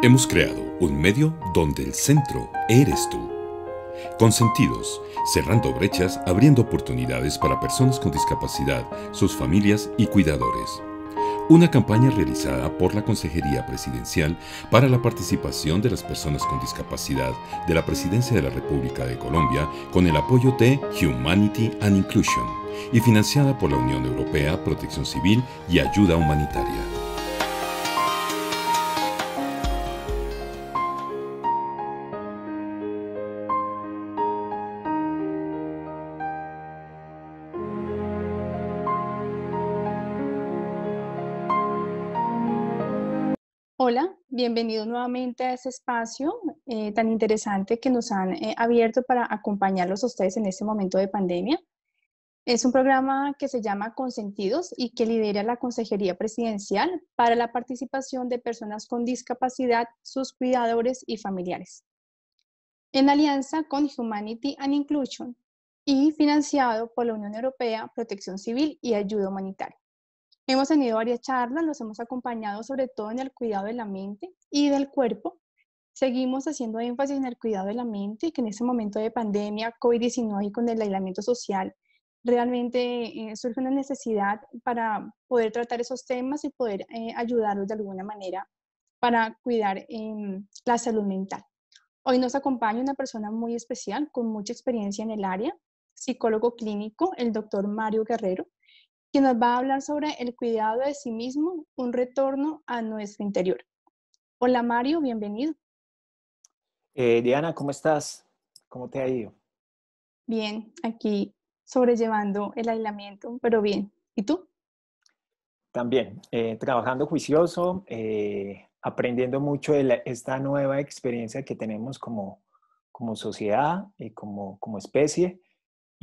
Hemos creado un medio donde el centro eres tú. Consentidos, cerrando brechas, abriendo oportunidades para personas con discapacidad, sus familias y cuidadores. Una campaña realizada por la Consejería Presidencial para la participación de las personas con discapacidad de la Presidencia de la República de Colombia con el apoyo de Humanity and Inclusion y financiada por la Unión Europea, Protección Civil y Ayuda Humanitaria. Hola, bienvenidos nuevamente a este espacio tan interesante que nos han abierto para acompañarlos a ustedes en este momento de pandemia. Es un programa que se llama Consentidos y que lidera la Consejería Presidencial para la participación de personas con discapacidad, sus cuidadores y familiares, en alianza con Humanity and Inclusion y financiado por la Unión Europea, Protección Civil y Ayuda Humanitaria. Hemos tenido varias charlas, los hemos acompañado sobre todo en el cuidado de la mente y del cuerpo. Seguimos haciendo énfasis en el cuidado de la mente, que en este momento de pandemia, COVID-19 y con el aislamiento social, realmente surge una necesidad para poder tratar esos temas y poder ayudarlos de alguna manera para cuidar la salud mental. Hoy nos acompaña una persona muy especial, con mucha experiencia en el área, psicólogo clínico, el doctor Mario Guerrero, que nos va a hablar sobre el cuidado de sí mismo, un retorno a nuestro interior. Hola Mario, bienvenido. Diana, ¿cómo estás? ¿Cómo te ha ido? Bien, aquí sobrellevando el aislamiento, pero bien. ¿Y tú? También, trabajando juicioso, aprendiendo mucho de esta nueva experiencia que tenemos como sociedad y como especie.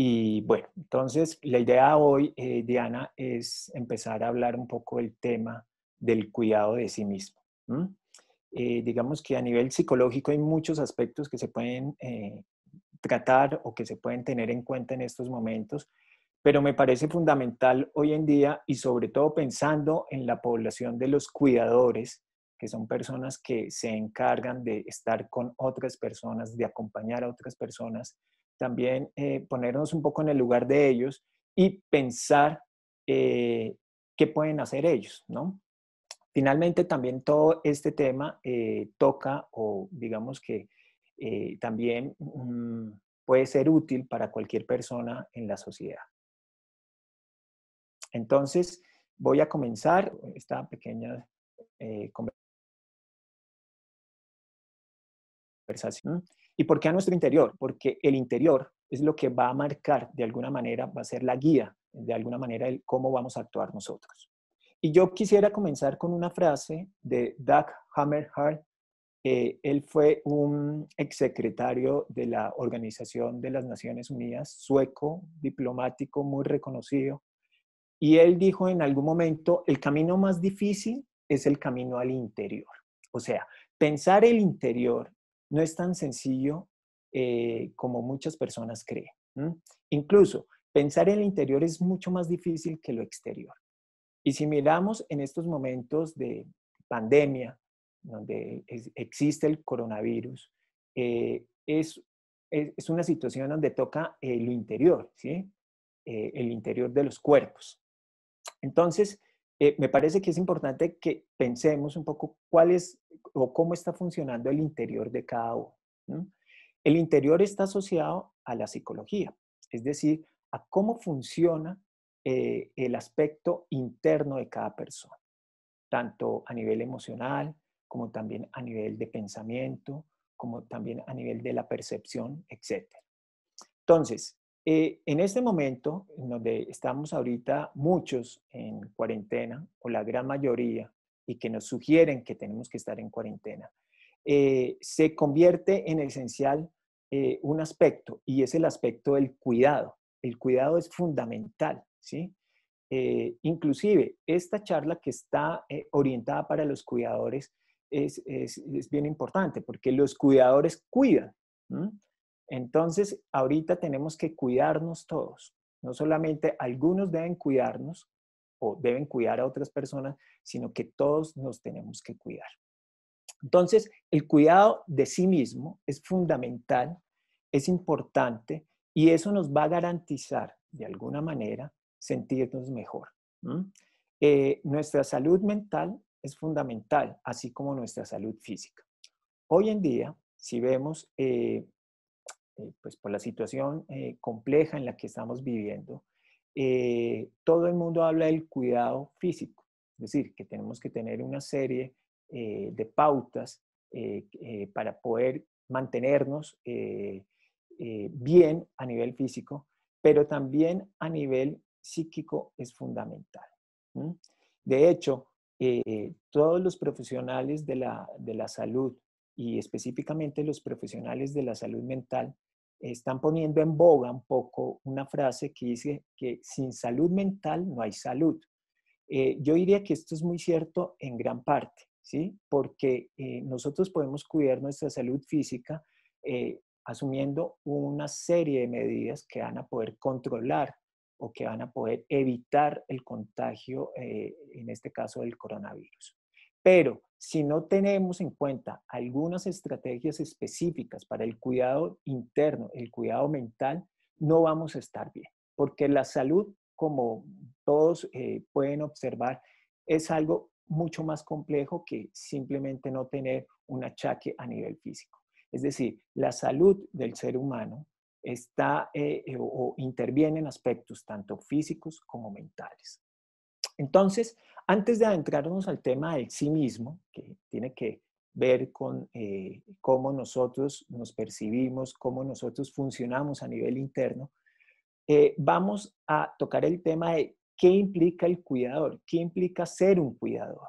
Y bueno, entonces la idea hoy, Diana, es empezar a hablar un poco del tema del cuidado de sí mismo. Digamos que a nivel psicológico hay muchos aspectos que se pueden tratar o que se pueden tener en cuenta en estos momentos, pero me parece fundamental hoy en día y sobre todo pensando en la población de los cuidadores, que son personas que se encargan de estar con otras personas, de acompañar a otras personas, también ponernos un poco en el lugar de ellos y pensar qué pueden hacer ellos, ¿no? Finalmente, también todo este tema toca o digamos que también puede ser útil para cualquier persona en la sociedad. Entonces, voy a comenzar esta pequeña conversación. ¿Y por qué a nuestro interior? Porque el interior es lo que va a marcar de alguna manera, va a ser la guía de alguna manera el cómo vamos a actuar nosotros. Y yo quisiera comenzar con una frase de Dag Hammarskjöld. Él fue un exsecretario de la Organización de las Naciones Unidas, sueco, diplomático muy reconocido. Y él dijo en algún momento, el camino más difícil es el camino al interior. O sea, pensar el interior no es tan sencillo como muchas personas creen. Incluso, pensar el interior es mucho más difícil que lo exterior. Y si miramos en estos momentos de pandemia, donde existe el coronavirus, es una situación donde toca lo interior, ¿sí? El interior de los cuerpos. Entonces, me parece que es importante que pensemos un poco cuál es o cómo está funcionando el interior de cada uno. El interior está asociado a la psicología, es decir, a cómo funciona el aspecto interno de cada persona, tanto a nivel emocional, como también a nivel de pensamiento, como también a nivel de la percepción, etcétera. Entonces, en este momento, en donde estamos ahorita muchos en cuarentena, o la gran mayoría, y que nos sugieren que tenemos que estar en cuarentena, se convierte en esencial un aspecto, y es el aspecto del cuidado. El cuidado es fundamental, ¿sí? Inclusive, esta charla que está orientada para los cuidadores es bien importante, porque los cuidadores cuidan. Entonces, ahorita tenemos que cuidarnos todos. No solamente algunos deben cuidarnos o deben cuidar a otras personas, sino que todos nos tenemos que cuidar. Entonces, el cuidado de sí mismo es fundamental, es importante y eso nos va a garantizar, de alguna manera, sentirnos mejor. Nuestra salud mental es fundamental, así como nuestra salud física. Hoy en día, si vemos, pues por la situación compleja en la que estamos viviendo, todo el mundo habla del cuidado físico, es decir, que tenemos que tener una serie de pautas para poder mantenernos bien a nivel físico, pero también a nivel psíquico es fundamental. De hecho, todos los profesionales de la salud y específicamente los profesionales de la salud mental están poniendo en boga un poco una frase que dice que sin salud mental no hay salud. Yo diría que esto es muy cierto en gran parte, ¿sí? Porque nosotros podemos cuidar nuestra salud física asumiendo una serie de medidas que van a poder controlar o que van a poder evitar el contagio, en este caso del coronavirus. Pero si no tenemos en cuenta algunas estrategias específicas para el cuidado interno, el cuidado mental, no vamos a estar bien, porque la salud, como todos pueden observar, es algo mucho más complejo que simplemente no tener un achaque a nivel físico. Es decir, la salud del ser humano está o interviene en aspectos tanto físicos como mentales. Entonces, antes de adentrarnos al tema del sí mismo, que tiene que ver con cómo nosotros nos percibimos, cómo nosotros funcionamos a nivel interno, vamos a tocar el tema de qué implica el cuidador, qué implica ser un cuidador.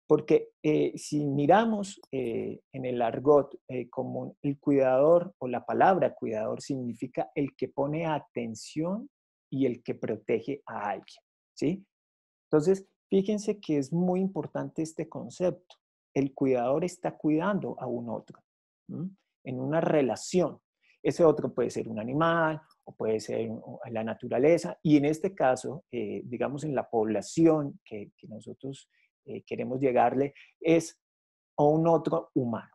Porque si miramos en el argot como el cuidador o la palabra cuidador significa el que pone atención y el que protege a alguien, ¿sí? Entonces, fíjense que es muy importante este concepto. El cuidador está cuidando a un otro, en una relación. Ese otro puede ser un animal o puede ser la naturaleza y en este caso, digamos en la población que nosotros queremos llegarle, es a un otro humano.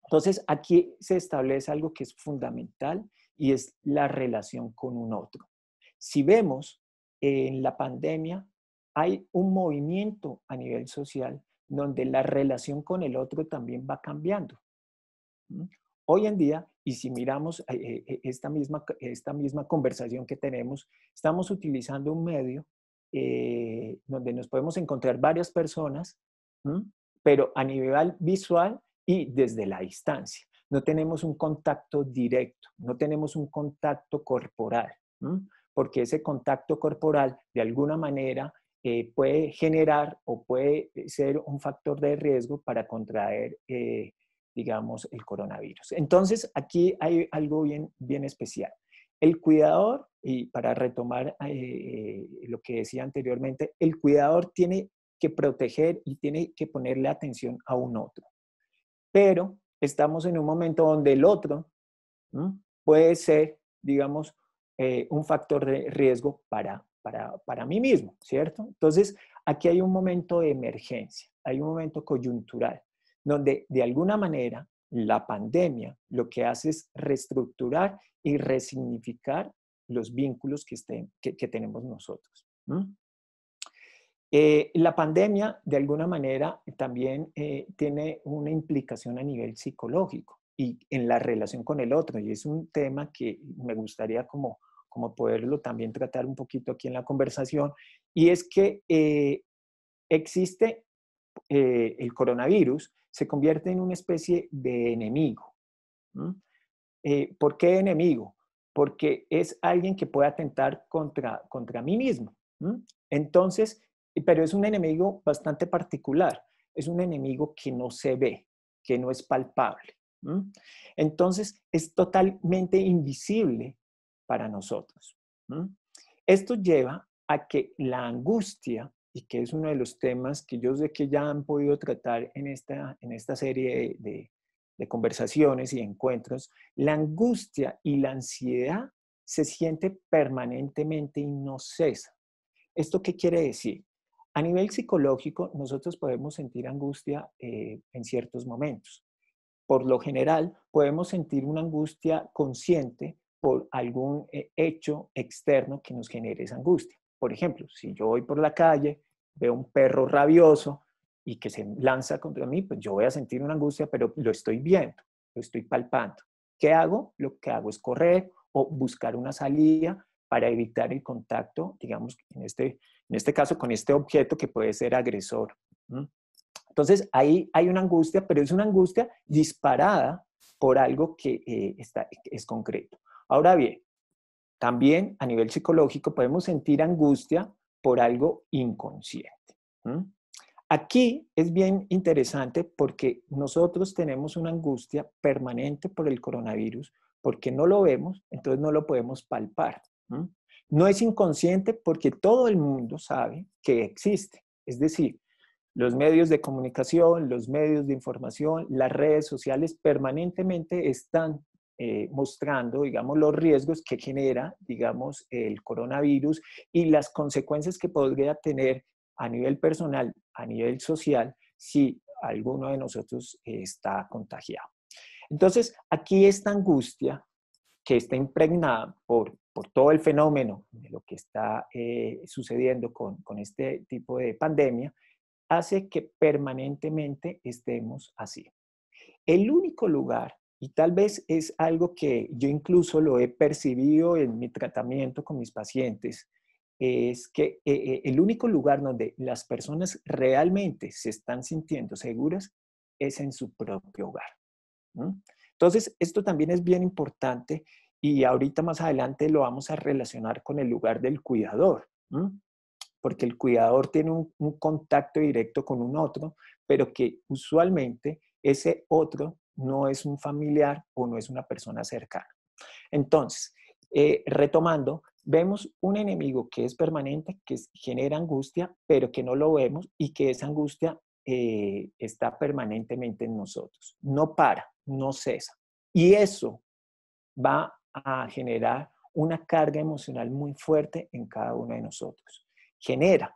Entonces, aquí se establece algo que es fundamental y es la relación con un otro. Si vemos en la pandemia, hay un movimiento a nivel social donde la relación con el otro también va cambiando. Hoy en día, y si miramos esta misma conversación que tenemos, estamos utilizando un medio donde nos podemos encontrar varias personas, pero a nivel visual y desde la distancia. No tenemos un contacto directo, no tenemos un contacto corporal, porque ese contacto corporal de alguna manera puede generar o puede ser un factor de riesgo para contraer digamos, el coronavirus. Entonces, aquí hay algo bien especial. El cuidador, y para retomar lo que decía anteriormente, el cuidador tiene que proteger y tiene que ponerle atención a un otro. Pero estamos en un momento donde el otro puede ser, digamos, un factor de riesgo para mí mismo, ¿cierto? Entonces, aquí hay un momento de emergencia, hay un momento coyuntural donde de alguna manera la pandemia lo que hace es reestructurar y resignificar los vínculos que tenemos nosotros. La pandemia de alguna manera también tiene una implicación a nivel psicológico y en la relación con el otro, y es un tema que me gustaría como poderlo también tratar un poquito aquí en la conversación, y es que existe el coronavirus, se convierte en una especie de enemigo. ¿Por qué enemigo? Porque es alguien que puede atentar contra mí mismo. Entonces, pero es un enemigo bastante particular. Es un enemigo que no se ve, que no es palpable. Entonces, es totalmente invisible para nosotros. Esto lleva a que la angustia, y que es uno de los temas que yo sé que ya han podido tratar en esta serie de conversaciones y encuentros, la angustia y la ansiedad se siente permanentemente y no cesa. ¿Esto qué quiere decir? a nivel psicológico, nosotros podemos sentir angustia en ciertos momentos. Por lo general, podemos sentir una angustia consciente por algún hecho externo que nos genere esa angustia. Por ejemplo, si yo voy por la calle, veo un perro rabioso y que se lanza contra mí, pues yo voy a sentir una angustia, pero lo estoy viendo, lo estoy palpando. ¿Qué hago? Lo que hago es correr o buscar una salida para evitar el contacto, digamos, en este caso, con este objeto que puede ser agresor. Entonces, ahí hay una angustia, pero es una angustia disparada por algo que es concreto. Ahora bien, también a nivel psicológico podemos sentir angustia por algo inconsciente. Aquí es bien interesante porque nosotros tenemos una angustia permanente por el coronavirus, porque no lo vemos, entonces no lo podemos palpar. No es inconsciente porque todo el mundo sabe que existe. Es decir, los medios de comunicación, los medios de información, las redes sociales permanentemente están mostrando, digamos, los riesgos que genera, digamos, el coronavirus y las consecuencias que podría tener a nivel personal, a nivel social, si alguno de nosotros está contagiado. Entonces, aquí esta angustia que está impregnada por todo el fenómeno de lo que está sucediendo con este tipo de pandemia, hace que permanentemente estemos así. El único lugar, y tal vez es algo que yo incluso lo he percibido en mi tratamiento con mis pacientes, es que el único lugar donde las personas realmente se están sintiendo seguras es en su propio hogar. Entonces, esto también es bien importante y ahorita más adelante lo vamos a relacionar con el lugar del cuidador, porque el cuidador tiene un contacto directo con un otro, pero que usualmente ese otro no es un familiar o no es una persona cercana. Entonces, retomando, vemos un enemigo que es permanente, que genera angustia, pero que no lo vemos y que esa angustia está permanentemente en nosotros. No para, no cesa. Y eso va a generar una carga emocional muy fuerte en cada uno de nosotros. Genera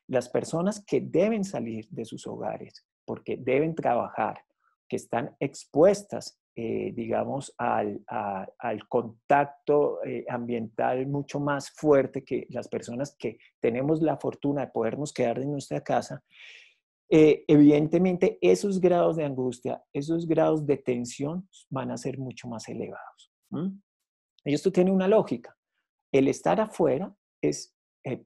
las personas que deben salir de sus hogares porque deben trabajar, que están expuestas, digamos, al contacto ambiental mucho más fuerte que las personas que tenemos la fortuna de podernos quedar en nuestra casa. Evidentemente, esos grados de angustia, esos grados de tensión van a ser mucho más elevados. Y esto tiene una lógica. El estar afuera es,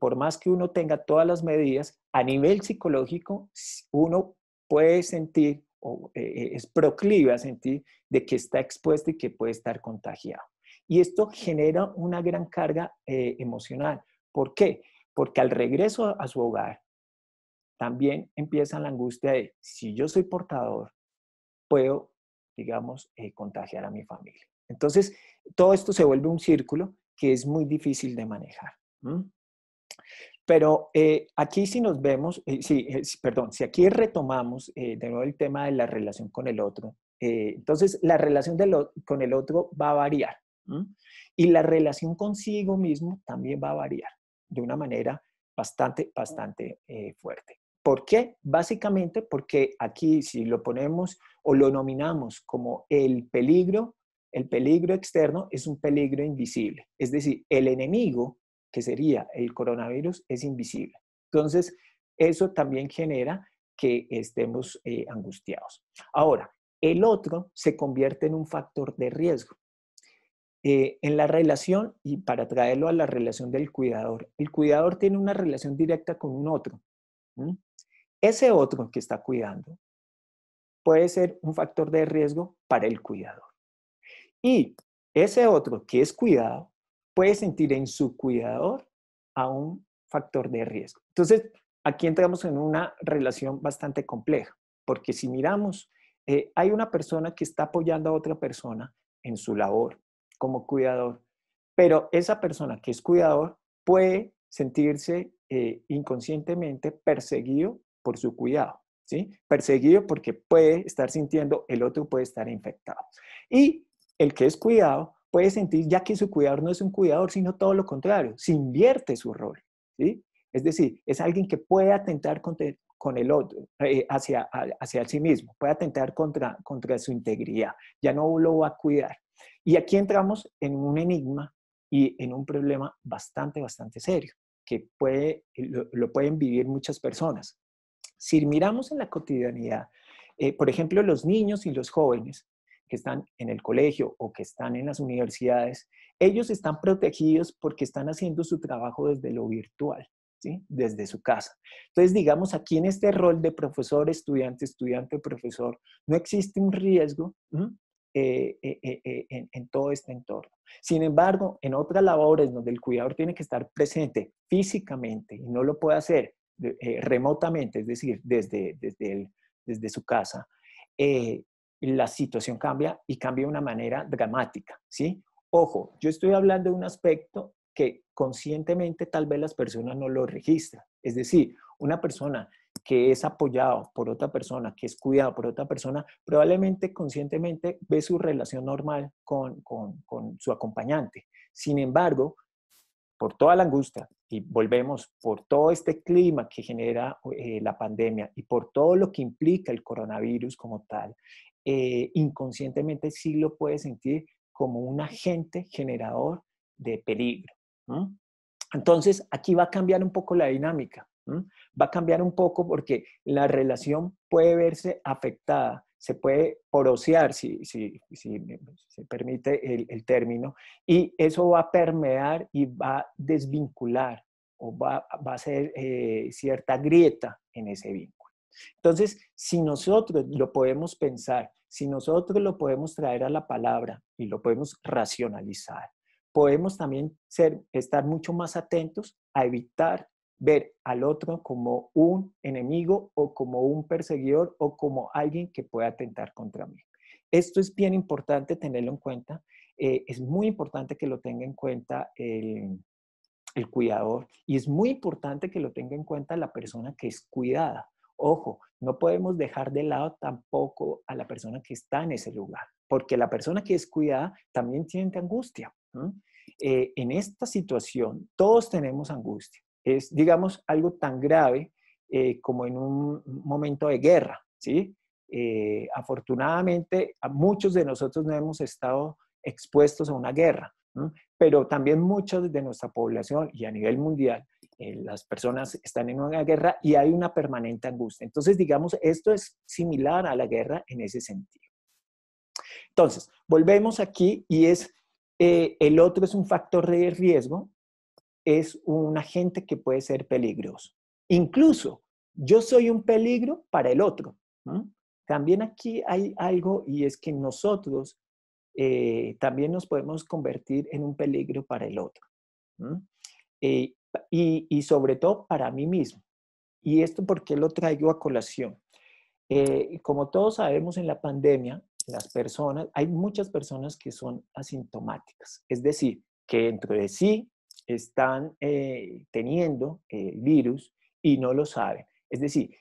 por más que uno tenga todas las medidas, a nivel psicológico, uno puede sentir o es proclive a sentir de que está expuesto y que puede estar contagiado. Y esto genera una gran carga emocional. ¿Por qué? Porque al regreso a su hogar, también empieza la angustia de, si yo soy portador, puedo, digamos, contagiar a mi familia. Entonces, todo esto se vuelve un círculo que es muy difícil de manejar. Pero aquí si nos vemos, si aquí retomamos de nuevo el tema de la relación con el otro, entonces la relación con el otro va a variar. Y la relación consigo mismo también va a variar de una manera bastante fuerte. ¿Por qué? Básicamente porque aquí si lo ponemos o lo nominamos como el peligro externo es un peligro invisible. Es decir, el enemigo, que sería el coronavirus, es invisible. Entonces, eso también genera que estemos angustiados. Ahora, el otro se convierte en un factor de riesgo. En la relación, y para traerlo a la relación del cuidador, el cuidador tiene una relación directa con un otro. Ese otro que está cuidando puede ser un factor de riesgo para el cuidador. Y ese otro que es cuidado puede sentir en su cuidador a un factor de riesgo. Entonces, aquí entramos en una relación bastante compleja, porque si miramos, hay una persona que está apoyando a otra persona en su labor como cuidador, pero esa persona que es cuidador puede sentirse inconscientemente perseguido por su cuidado, ¿sí? Perseguido porque puede estar sintiendo, el otro puede estar infectado. Y el que es cuidado puede sentir ya que su cuidador no es un cuidador, sino todo lo contrario, se invierte su rol, ¿sí? Es decir, es alguien que puede atentar con el otro, hacia sí mismo, puede atentar contra su integridad, ya no lo va a cuidar. Y aquí entramos en un enigma y en un problema bastante, bastante serio, que lo pueden vivir muchas personas. Si miramos en la cotidianidad, por ejemplo, los niños y los jóvenes que están en el colegio o que están en las universidades, ellos están protegidos porque están haciendo su trabajo desde lo virtual, ¿sí? Desde su casa. Entonces, digamos, aquí en este rol de profesor, estudiante, estudiante, profesor, no existe un riesgo en todo este entorno. Sin embargo, en otras labores donde el cuidador tiene que estar presente físicamente y no lo puede hacer remotamente, es decir, desde su casa, la situación cambia y cambia de una manera dramática, ¿sí? Ojo, yo estoy hablando de un aspecto que conscientemente tal vez las personas no lo registran. Es decir, una persona que es apoyado por otra persona, que es cuidado por otra persona, probablemente conscientemente ve su relación normal con su acompañante. Sin embargo, por toda la angustia, y volvemos por todo este clima que genera la pandemia y por todo lo que implica el coronavirus como tal, inconscientemente sí lo puede sentir como un agente generador de peligro. Entonces, aquí va a cambiar un poco la dinámica. Va a cambiar un poco porque la relación puede verse afectada, se puede porosear, si se permite el término, y eso va a permear y va a desvincular o va a hacer cierta grieta en ese vínculo. Entonces, si nosotros lo podemos pensar, si nosotros lo podemos traer a la palabra y lo podemos racionalizar, podemos también estar mucho más atentos a evitar ver al otro como un enemigo o como un perseguidor o como alguien que pueda atentar contra mí. Esto es bien importante tenerlo en cuenta. Es muy importante que lo tenga en cuenta el cuidador y es muy importante que lo tenga en cuenta la persona que es cuidada. Ojo, no podemos dejar de lado tampoco a la persona que está en ese lugar, porque la persona que es cuidada también siente angustia. En esta situación, todos tenemos angustia. Es, digamos, algo tan grave como en un momento de guerra, ¿sí? Afortunadamente, a muchos de nosotros no hemos estado expuestos a una guerra, pero también muchos de nuestra población y a nivel mundial, las personas están en una guerra y hay una permanente angustia. Entonces, digamos, esto es similar a la guerra en ese sentido. Entonces, volvemos aquí y el otro es un factor de riesgo, es un agente que puede ser peligroso. Incluso, yo soy un peligro para el otro. También aquí hay algo y es que nosotros también nos podemos convertir en un peligro para el otro. Y sobre todo para mí mismo. ¿Y esto por qué lo traigo a colación? Como todos sabemos en la pandemia, hay muchas personas que son asintomáticas, es decir, que dentro de sí están teniendo el virus y no lo saben. Es decir,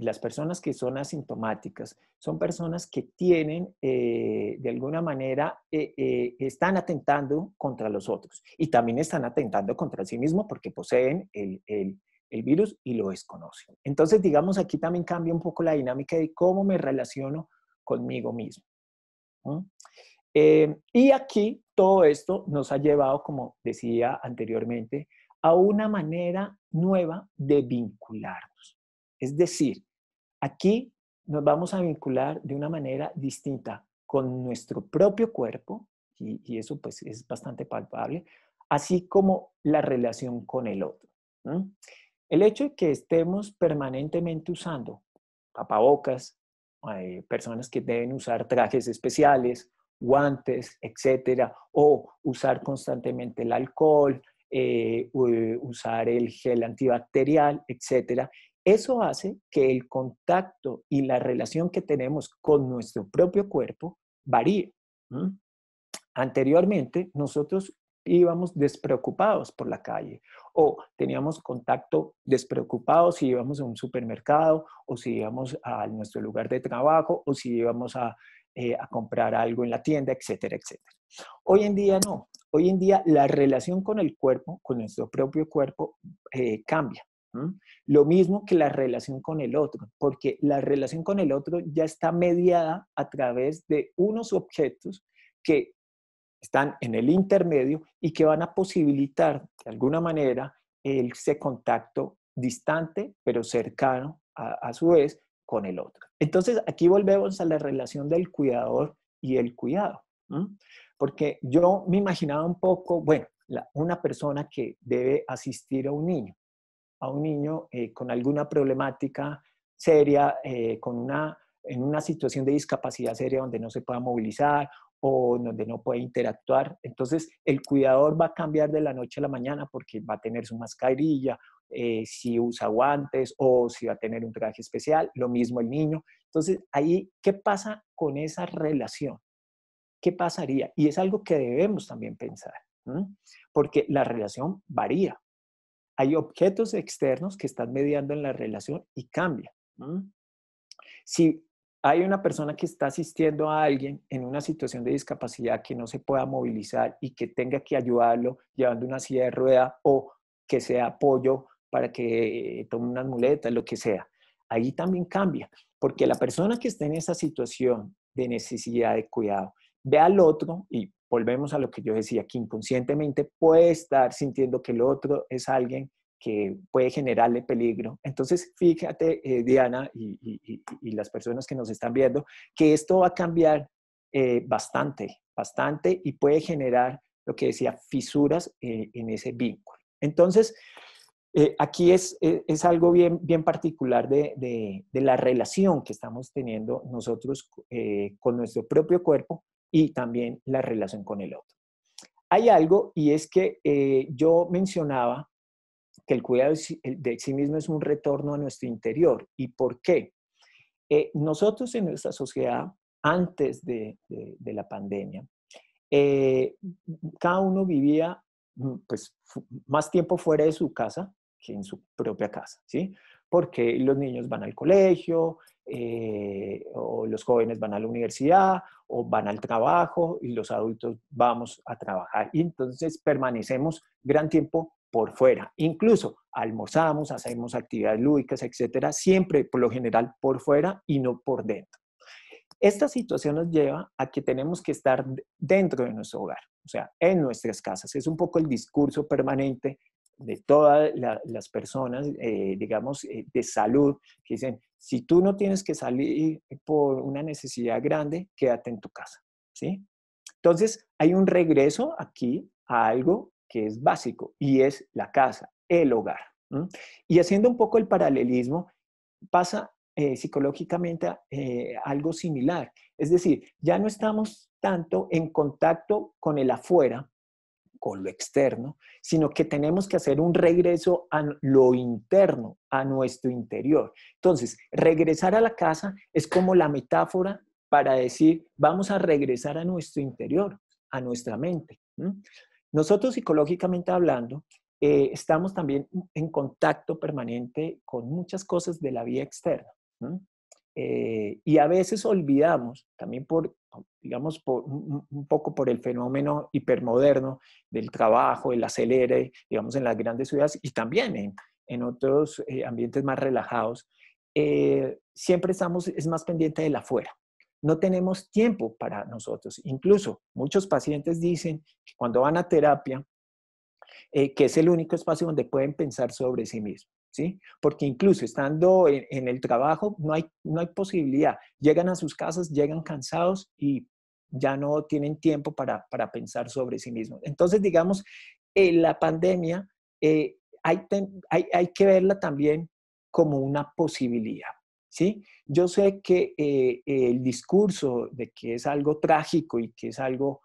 las personas que son asintomáticas, son personas que tienen, de alguna manera, están atentando contra los otros y también están atentando contra sí mismos porque poseen el virus y lo desconocen. Entonces, digamos, aquí también cambia un poco la dinámica de cómo me relaciono conmigo mismo. Y aquí todo esto nos ha llevado, como decía anteriormente, a una manera nueva de vincularnos. Es decir, aquí nos vamos a vincular de una manera distinta con nuestro propio cuerpo, y eso pues es bastante palpable, así como la relación con el otro. El hecho de que estemos permanentemente usando tapabocas, personas que deben usar trajes especiales, guantes, etcétera, o usar constantemente el alcohol, usar el gel antibacterial, etcétera, eso hace que el contacto y la relación que tenemos con nuestro propio cuerpo varíe. Anteriormente, nosotros íbamos despreocupados por la calle o teníamos contacto despreocupados si íbamos a un supermercado o si íbamos a nuestro lugar de trabajo o si íbamos a comprar algo en la tienda, etcétera, etcétera. Hoy en día no. hoy en día la relación con el cuerpo, con nuestro propio cuerpo, cambia. Lo mismo que la relación con el otro, porque la relación con el otro ya está mediada a través de unos objetos que están en el intermedio y que van a posibilitar de alguna manera ese contacto distante pero cercano a su vez con el otro. Entonces aquí volvemos a la relación del cuidador y el cuidado, porque yo me imaginaba un poco, bueno, una persona que debe asistir a un niño con alguna problemática seria, en una situación de discapacidad seria donde no se pueda movilizar o donde no puede interactuar. Entonces, el cuidador va a cambiar de la noche a la mañana porque va a tener su mascarilla, si usa guantes o si va a tener un traje especial, lo mismo el niño. Entonces, ahí, ¿qué pasa con esa relación? ¿Qué pasaría? Y es algo que debemos también pensar, porque la relación varía. Hay objetos externos que están mediando en la relación y cambian. Si hay una persona que está asistiendo a alguien en una situación de discapacidad que no se pueda movilizar y que tenga que ayudarlo llevando una silla de rueda o que sea apoyo para que tome unas muletas, lo que sea, ahí también cambia, porque la persona que está en esa situación de necesidad de cuidado ve al otro y volvemos a lo que yo decía, que inconscientemente puede estar sintiendo que el otro es alguien que puede generarle peligro. Entonces, fíjate, Diana, y las personas que nos están viendo, que esto va a cambiar bastante, bastante y puede generar, lo que decía, fisuras en ese vínculo. Entonces, aquí es algo bien, bien particular de la relación que estamos teniendo nosotros con nuestro propio cuerpo y también la relación con el otro. Hay algo, y es que yo mencionaba que el cuidado de sí mismo es un retorno a nuestro interior. ¿Y por qué? Nosotros en nuestra sociedad, antes de la pandemia, cada uno vivía pues, más tiempo fuera de su casa que en su propia casa, ¿sí? Porque los niños van al colegio, o los jóvenes van a la universidad, o van al trabajo, y los adultos vamos a trabajar. Y entonces permanecemos gran tiempo por fuera. Incluso almorzamos, hacemos actividades lúdicas, etcétera, siempre por lo general por fuera y no por dentro. Esta situación nos lleva a que tenemos que estar dentro de nuestro hogar, o sea, en nuestras casas. Es un poco el discurso permanente de todas las personas, digamos, de salud, que dicen, si tú no tienes que salir por una necesidad grande, quédate en tu casa, ¿sí? Entonces, hay un regreso aquí a algo que es básico y es la casa, el hogar. Y haciendo un poco el paralelismo, pasa psicológicamente algo similar. Es decir, ya no estamos tanto en contacto con el afuera, con lo externo, sino que tenemos que hacer un regreso a lo interno, a nuestro interior. Entonces, regresar a la casa es como la metáfora para decir, vamos a regresar a nuestro interior, a nuestra mente. Nosotros psicológicamente hablando, estamos también en contacto permanente con muchas cosas de la vida externa. Y a veces olvidamos, también digamos, un poco por el fenómeno hipermoderno del trabajo, el acelere, digamos, en las grandes ciudades y también en otros ambientes más relajados, siempre es más pendiente del afuera. No tenemos tiempo para nosotros. Incluso muchos pacientes dicen que cuando van a terapia, que es el único espacio donde pueden pensar sobre sí mismos, ¿sí? Porque incluso estando en el trabajo no hay posibilidad. Llegan a sus casas, llegan cansados y ya no tienen tiempo para pensar sobre sí mismos. Entonces, digamos, la pandemia hay que verla también como una posibilidad, ¿sí? Yo sé que el discurso de que es algo trágico y que es algo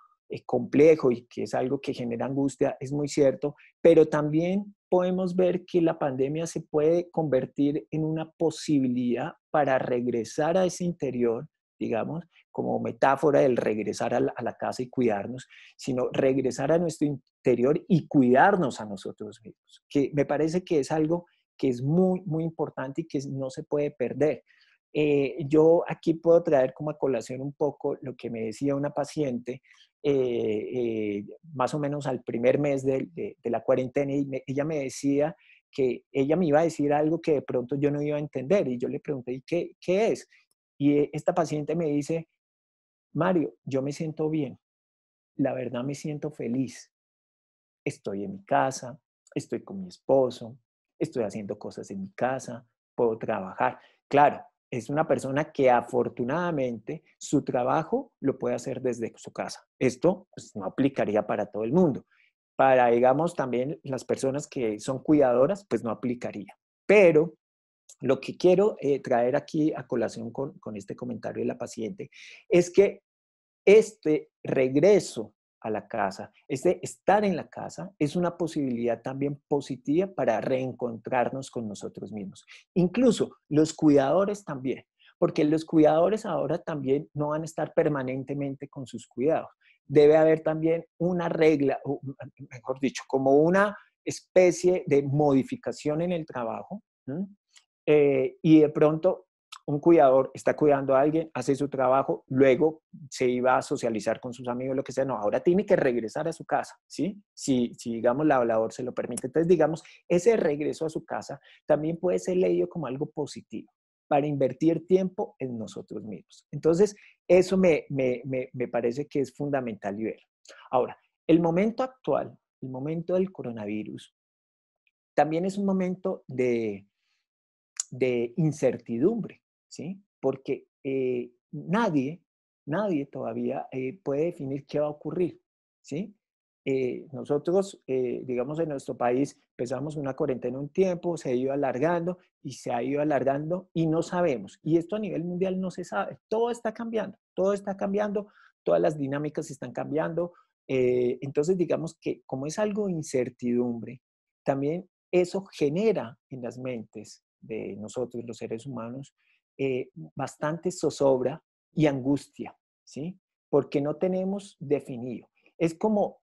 complejo y que es algo que genera angustia, es muy cierto, pero también podemos ver que la pandemia se puede convertir en una posibilidad para regresar a ese interior, digamos, como metáfora del regresar a la casa y cuidarnos, sino regresar a nuestro interior y cuidarnos a nosotros mismos, que me parece que es algo que es muy, muy importante y que no se puede perder. Yo aquí puedo traer como a colación un poco lo que me decía una paciente más o menos al primer mes de la cuarentena, y ella me decía que ella me iba a decir algo que de pronto yo no iba a entender, y yo le pregunté, ¿y qué es? Y esta paciente me dice, Mario, yo me siento bien, la verdad me siento feliz, estoy en mi casa, estoy con mi esposo, estoy haciendo cosas en mi casa, puedo trabajar. Claro, es una persona que afortunadamente su trabajo lo puede hacer desde su casa. Esto pues, no aplicaría para todo el mundo. Para, digamos, también las personas que son cuidadoras, pues no aplicaría. Pero lo que quiero traer aquí a colación con este comentario de la paciente es que este regreso a la casa, este estar en la casa, es una posibilidad también positiva para reencontrarnos con nosotros mismos. Incluso los cuidadores también, porque los cuidadores ahora también no van a estar permanentemente con sus cuidados. Debe haber también una regla, o mejor dicho, como una especie de modificación en el trabajo. Y de pronto un cuidador está cuidando a alguien, hace su trabajo, luego se iba a socializar con sus amigos, lo que sea, no, ahora tiene que regresar a su casa, ¿sí? Si digamos, la labor se lo permite. Entonces, digamos, ese regreso a su casa también puede ser leído como algo positivo para invertir tiempo en nosotros mismos. Entonces, eso me parece que es fundamental y ver. Ahora, el momento actual, el momento del coronavirus, también es un momento de incertidumbre, ¿sí? Porque nadie todavía puede definir qué va a ocurrir, ¿sí? Nosotros, digamos, en nuestro país empezamos una cuarentena un tiempo, se ha ido alargando y se ha ido alargando y no sabemos. Y esto a nivel mundial no se sabe. Todo está cambiando, todas las dinámicas están cambiando. Entonces, digamos que como es algo de incertidumbre, también eso genera en las mentes de nosotros, los seres humanos, bastante zozobra y angustia, ¿sí? Porque no tenemos definido. Es como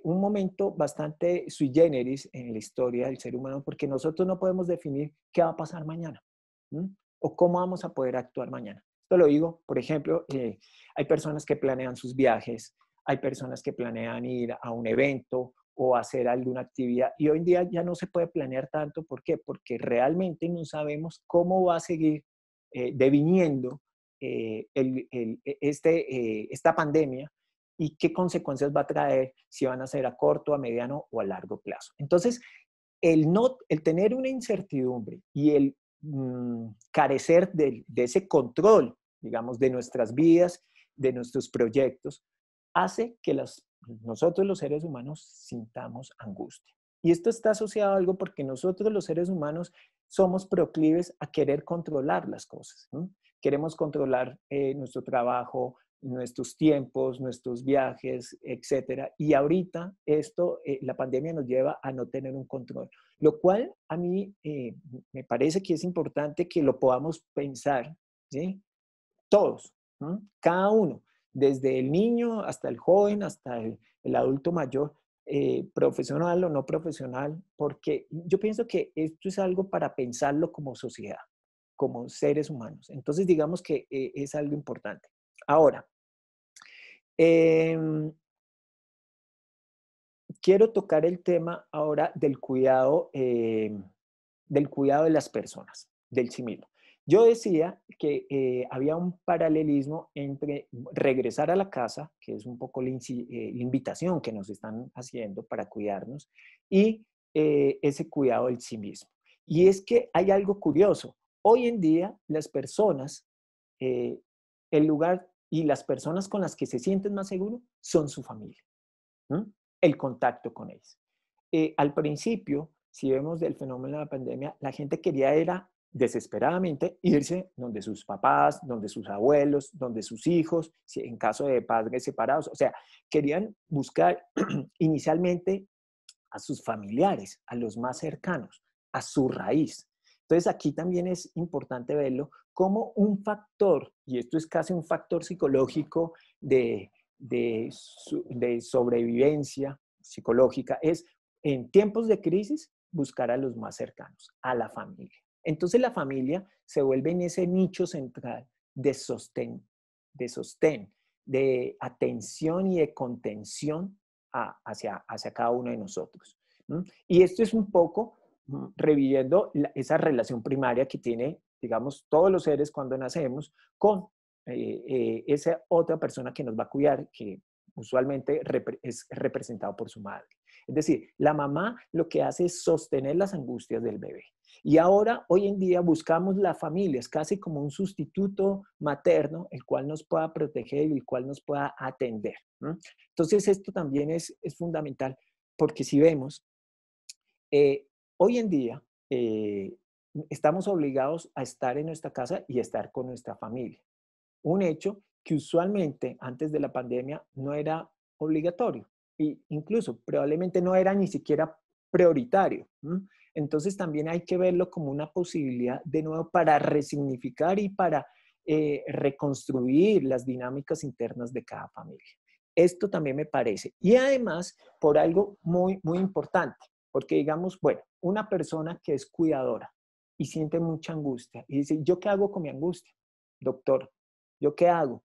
un momento bastante sui generis en la historia del ser humano, porque nosotros no podemos definir qué va a pasar mañana, ¿sí? O cómo vamos a poder actuar mañana. Esto lo digo, por ejemplo, hay personas que planean sus viajes, hay personas que planean ir a un evento o hacer alguna actividad. Y hoy en día ya no se puede planear tanto. ¿Por qué? Porque realmente no sabemos cómo va a seguir deviniendo esta pandemia y qué consecuencias va a traer, si van a ser a corto, a mediano o a largo plazo. Entonces, el tener una incertidumbre y el carecer de ese control, digamos, de nuestras vidas, de nuestros proyectos, hace que nosotros los seres humanos sintamos angustia. Y esto está asociado a algo porque nosotros los seres humanos somos proclives a querer controlar las cosas, ¿no? Queremos controlar nuestro trabajo, nuestros tiempos, nuestros viajes, etcétera. Y ahorita la pandemia nos lleva a no tener un control, lo cual a mí me parece que es importante que lo podamos pensar, ¿sí? Todos, ¿no? Cada uno, desde el niño hasta el joven, hasta el adulto mayor, profesional o no profesional, porque yo pienso que esto es algo para pensarlo como sociedad, como seres humanos. Entonces, digamos que es algo importante. Ahora, quiero tocar el tema ahora del cuidado de las personas, del sí mismo. Yo decía que había un paralelismo entre regresar a la casa, que es un poco la invitación que nos están haciendo para cuidarnos, y ese cuidado del sí mismo. Y es que hay algo curioso. Hoy en día, las personas, el lugar y las personas con las que se sienten más seguros son su familia, ¿no? El contacto con ellos. Al principio, si vemos del fenómeno de la pandemia, la gente quería era desesperadamente irse donde sus papás, donde sus abuelos, donde sus hijos, si en caso de padres separados, o sea, querían buscar inicialmente a sus familiares, a los más cercanos, a su raíz. Entonces aquí también es importante verlo como un factor, y esto es casi un factor psicológico de sobrevivencia psicológica, es en tiempos de crisis buscar a los más cercanos, a la familia. Entonces la familia se vuelve en ese nicho central de sostén, de atención y de contención hacia cada uno de nosotros. Y esto es un poco reviviendo esa relación primaria que tiene, digamos, todos los seres cuando nacemos con esa otra persona que nos va a cuidar, que usualmente es representado por su madre. Es decir, la mamá lo que hace es sostener las angustias del bebé. Y ahora, hoy en día, buscamos la familia, es casi como un sustituto materno, el cual nos pueda proteger y el cual nos pueda atender. Entonces, esto también es fundamental, porque si vemos, hoy en día estamos obligados a estar en nuestra casa y a estar con nuestra familia. Un hecho que usualmente antes de la pandemia no era obligatorio e incluso probablemente no era ni siquiera prioritario. Entonces también hay que verlo como una posibilidad de nuevo para resignificar y para reconstruir las dinámicas internas de cada familia. Esto también me parece. Y además por algo muy, muy importante, porque digamos, bueno, una persona que es cuidadora y siente mucha angustia y dice, ¿yo qué hago con mi angustia? Doctor, ¿yo qué hago?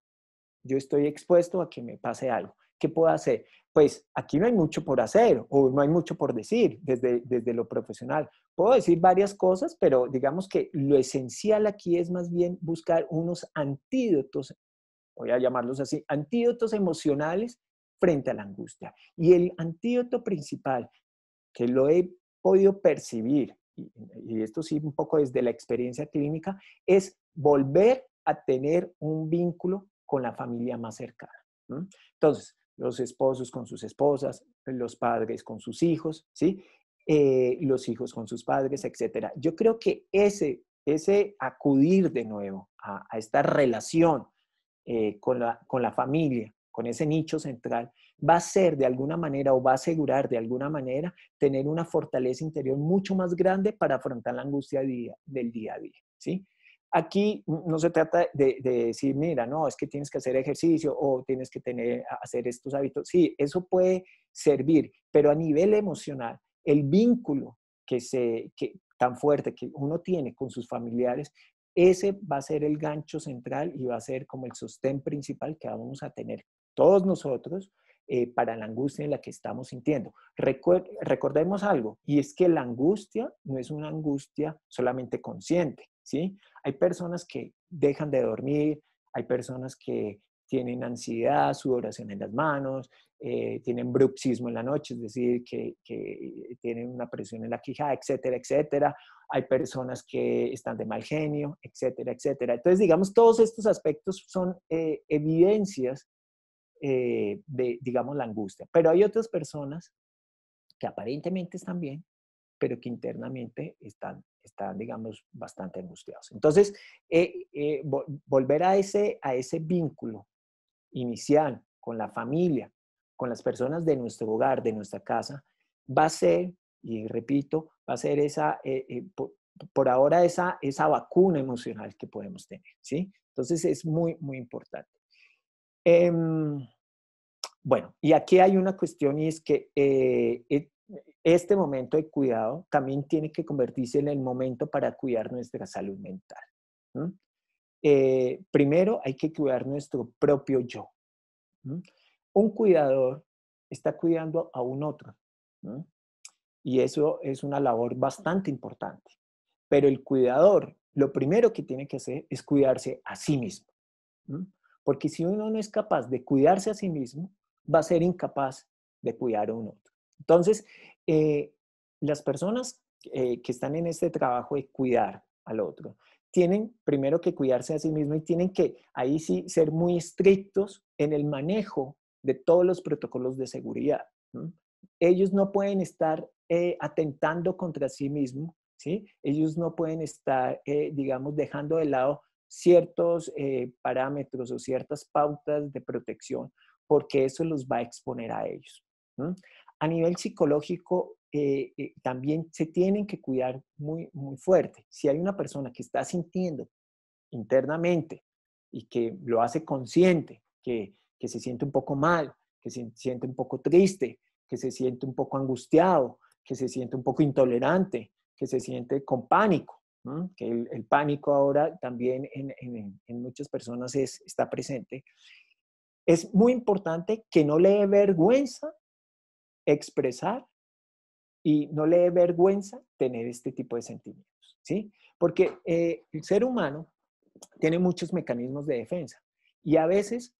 Yo estoy expuesto a que me pase algo. ¿Qué puedo hacer? Pues aquí no hay mucho por hacer o no hay mucho por decir desde lo profesional. Puedo decir varias cosas, pero digamos que lo esencial aquí es más bien buscar unos antídotos, voy a llamarlos así, antídotos emocionales frente a la angustia. Y el antídoto principal, que lo he podido percibir, y esto sí un poco desde la experiencia clínica, es volver a tener un vínculo con la familia más cercana. Entonces, los esposos con sus esposas, los padres con sus hijos, ¿sí? Los hijos con sus padres, etc. Yo creo que ese acudir de nuevo a esta relación con la familia, con ese nicho central, va a ser de alguna manera o va a asegurar de alguna manera tener una fortaleza interior mucho más grande para afrontar la angustia del día a día, ¿sí? Aquí no se trata de decir, mira, no, es que tienes que hacer ejercicio o tienes que hacer estos hábitos. Sí, eso puede servir, pero a nivel emocional, el vínculo tan fuerte que uno tiene con sus familiares, ese va a ser el gancho central y va a ser como el sostén principal que vamos a tener todos nosotros para la angustia en la que estamos sintiendo. Recordemos algo, y es que la angustia no es una angustia solamente consciente, ¿sí? Hay personas que dejan de dormir, hay personas que tienen ansiedad, sudoración en las manos, tienen bruxismo en la noche, es decir, que tienen una presión en la quijada, etcétera, etcétera. Hay personas que están de mal genio, etcétera, etcétera. Entonces, digamos, todos estos aspectos son evidencias digamos, la angustia. Pero hay otras personas que aparentemente están bien, pero que internamente están digamos, bastante angustiados. Entonces, volver a ese vínculo inicial con la familia, con las personas de nuestro hogar, de nuestra casa, va a ser, y repito, va a ser por ahora esa vacuna emocional que podemos tener, ¿sí? Entonces es muy, muy importante. Bueno, y aquí hay una cuestión y es que este momento de cuidado también tiene que convertirse en el momento para cuidar nuestra salud mental. Primero hay que cuidar nuestro propio yo. Un cuidador está cuidando a un otro. Y eso es una labor bastante importante. Pero el cuidador, lo primero que tiene que hacer es cuidarse a sí mismo. Porque si uno no es capaz de cuidarse a sí mismo, va a ser incapaz de cuidar a un otro. Entonces, las personas que están en este trabajo de cuidar al otro, tienen primero que cuidarse a sí mismos y tienen que ahí sí ser muy estrictos en el manejo de todos los protocolos de seguridad. Ellos no pueden estar atentando contra sí mismos, ¿sí? Ellos no pueden estar, digamos, dejando de lado ciertos parámetros o ciertas pautas de protección, porque eso los va a exponer a ellos. A nivel psicológico, también se tienen que cuidar muy, muy fuerte. Si hay una persona que está sintiendo internamente y que lo hace consciente, que se siente un poco mal, que se siente un poco triste, que se siente un poco angustiado, que se siente un poco intolerante, que se siente con pánico, que el pánico ahora también en muchas personas está presente. Es muy importante que no le dé vergüenza expresar y no le dé vergüenza tener este tipo de sentimientos, ¿sí? Porque el ser humano tiene muchos mecanismos de defensa y a veces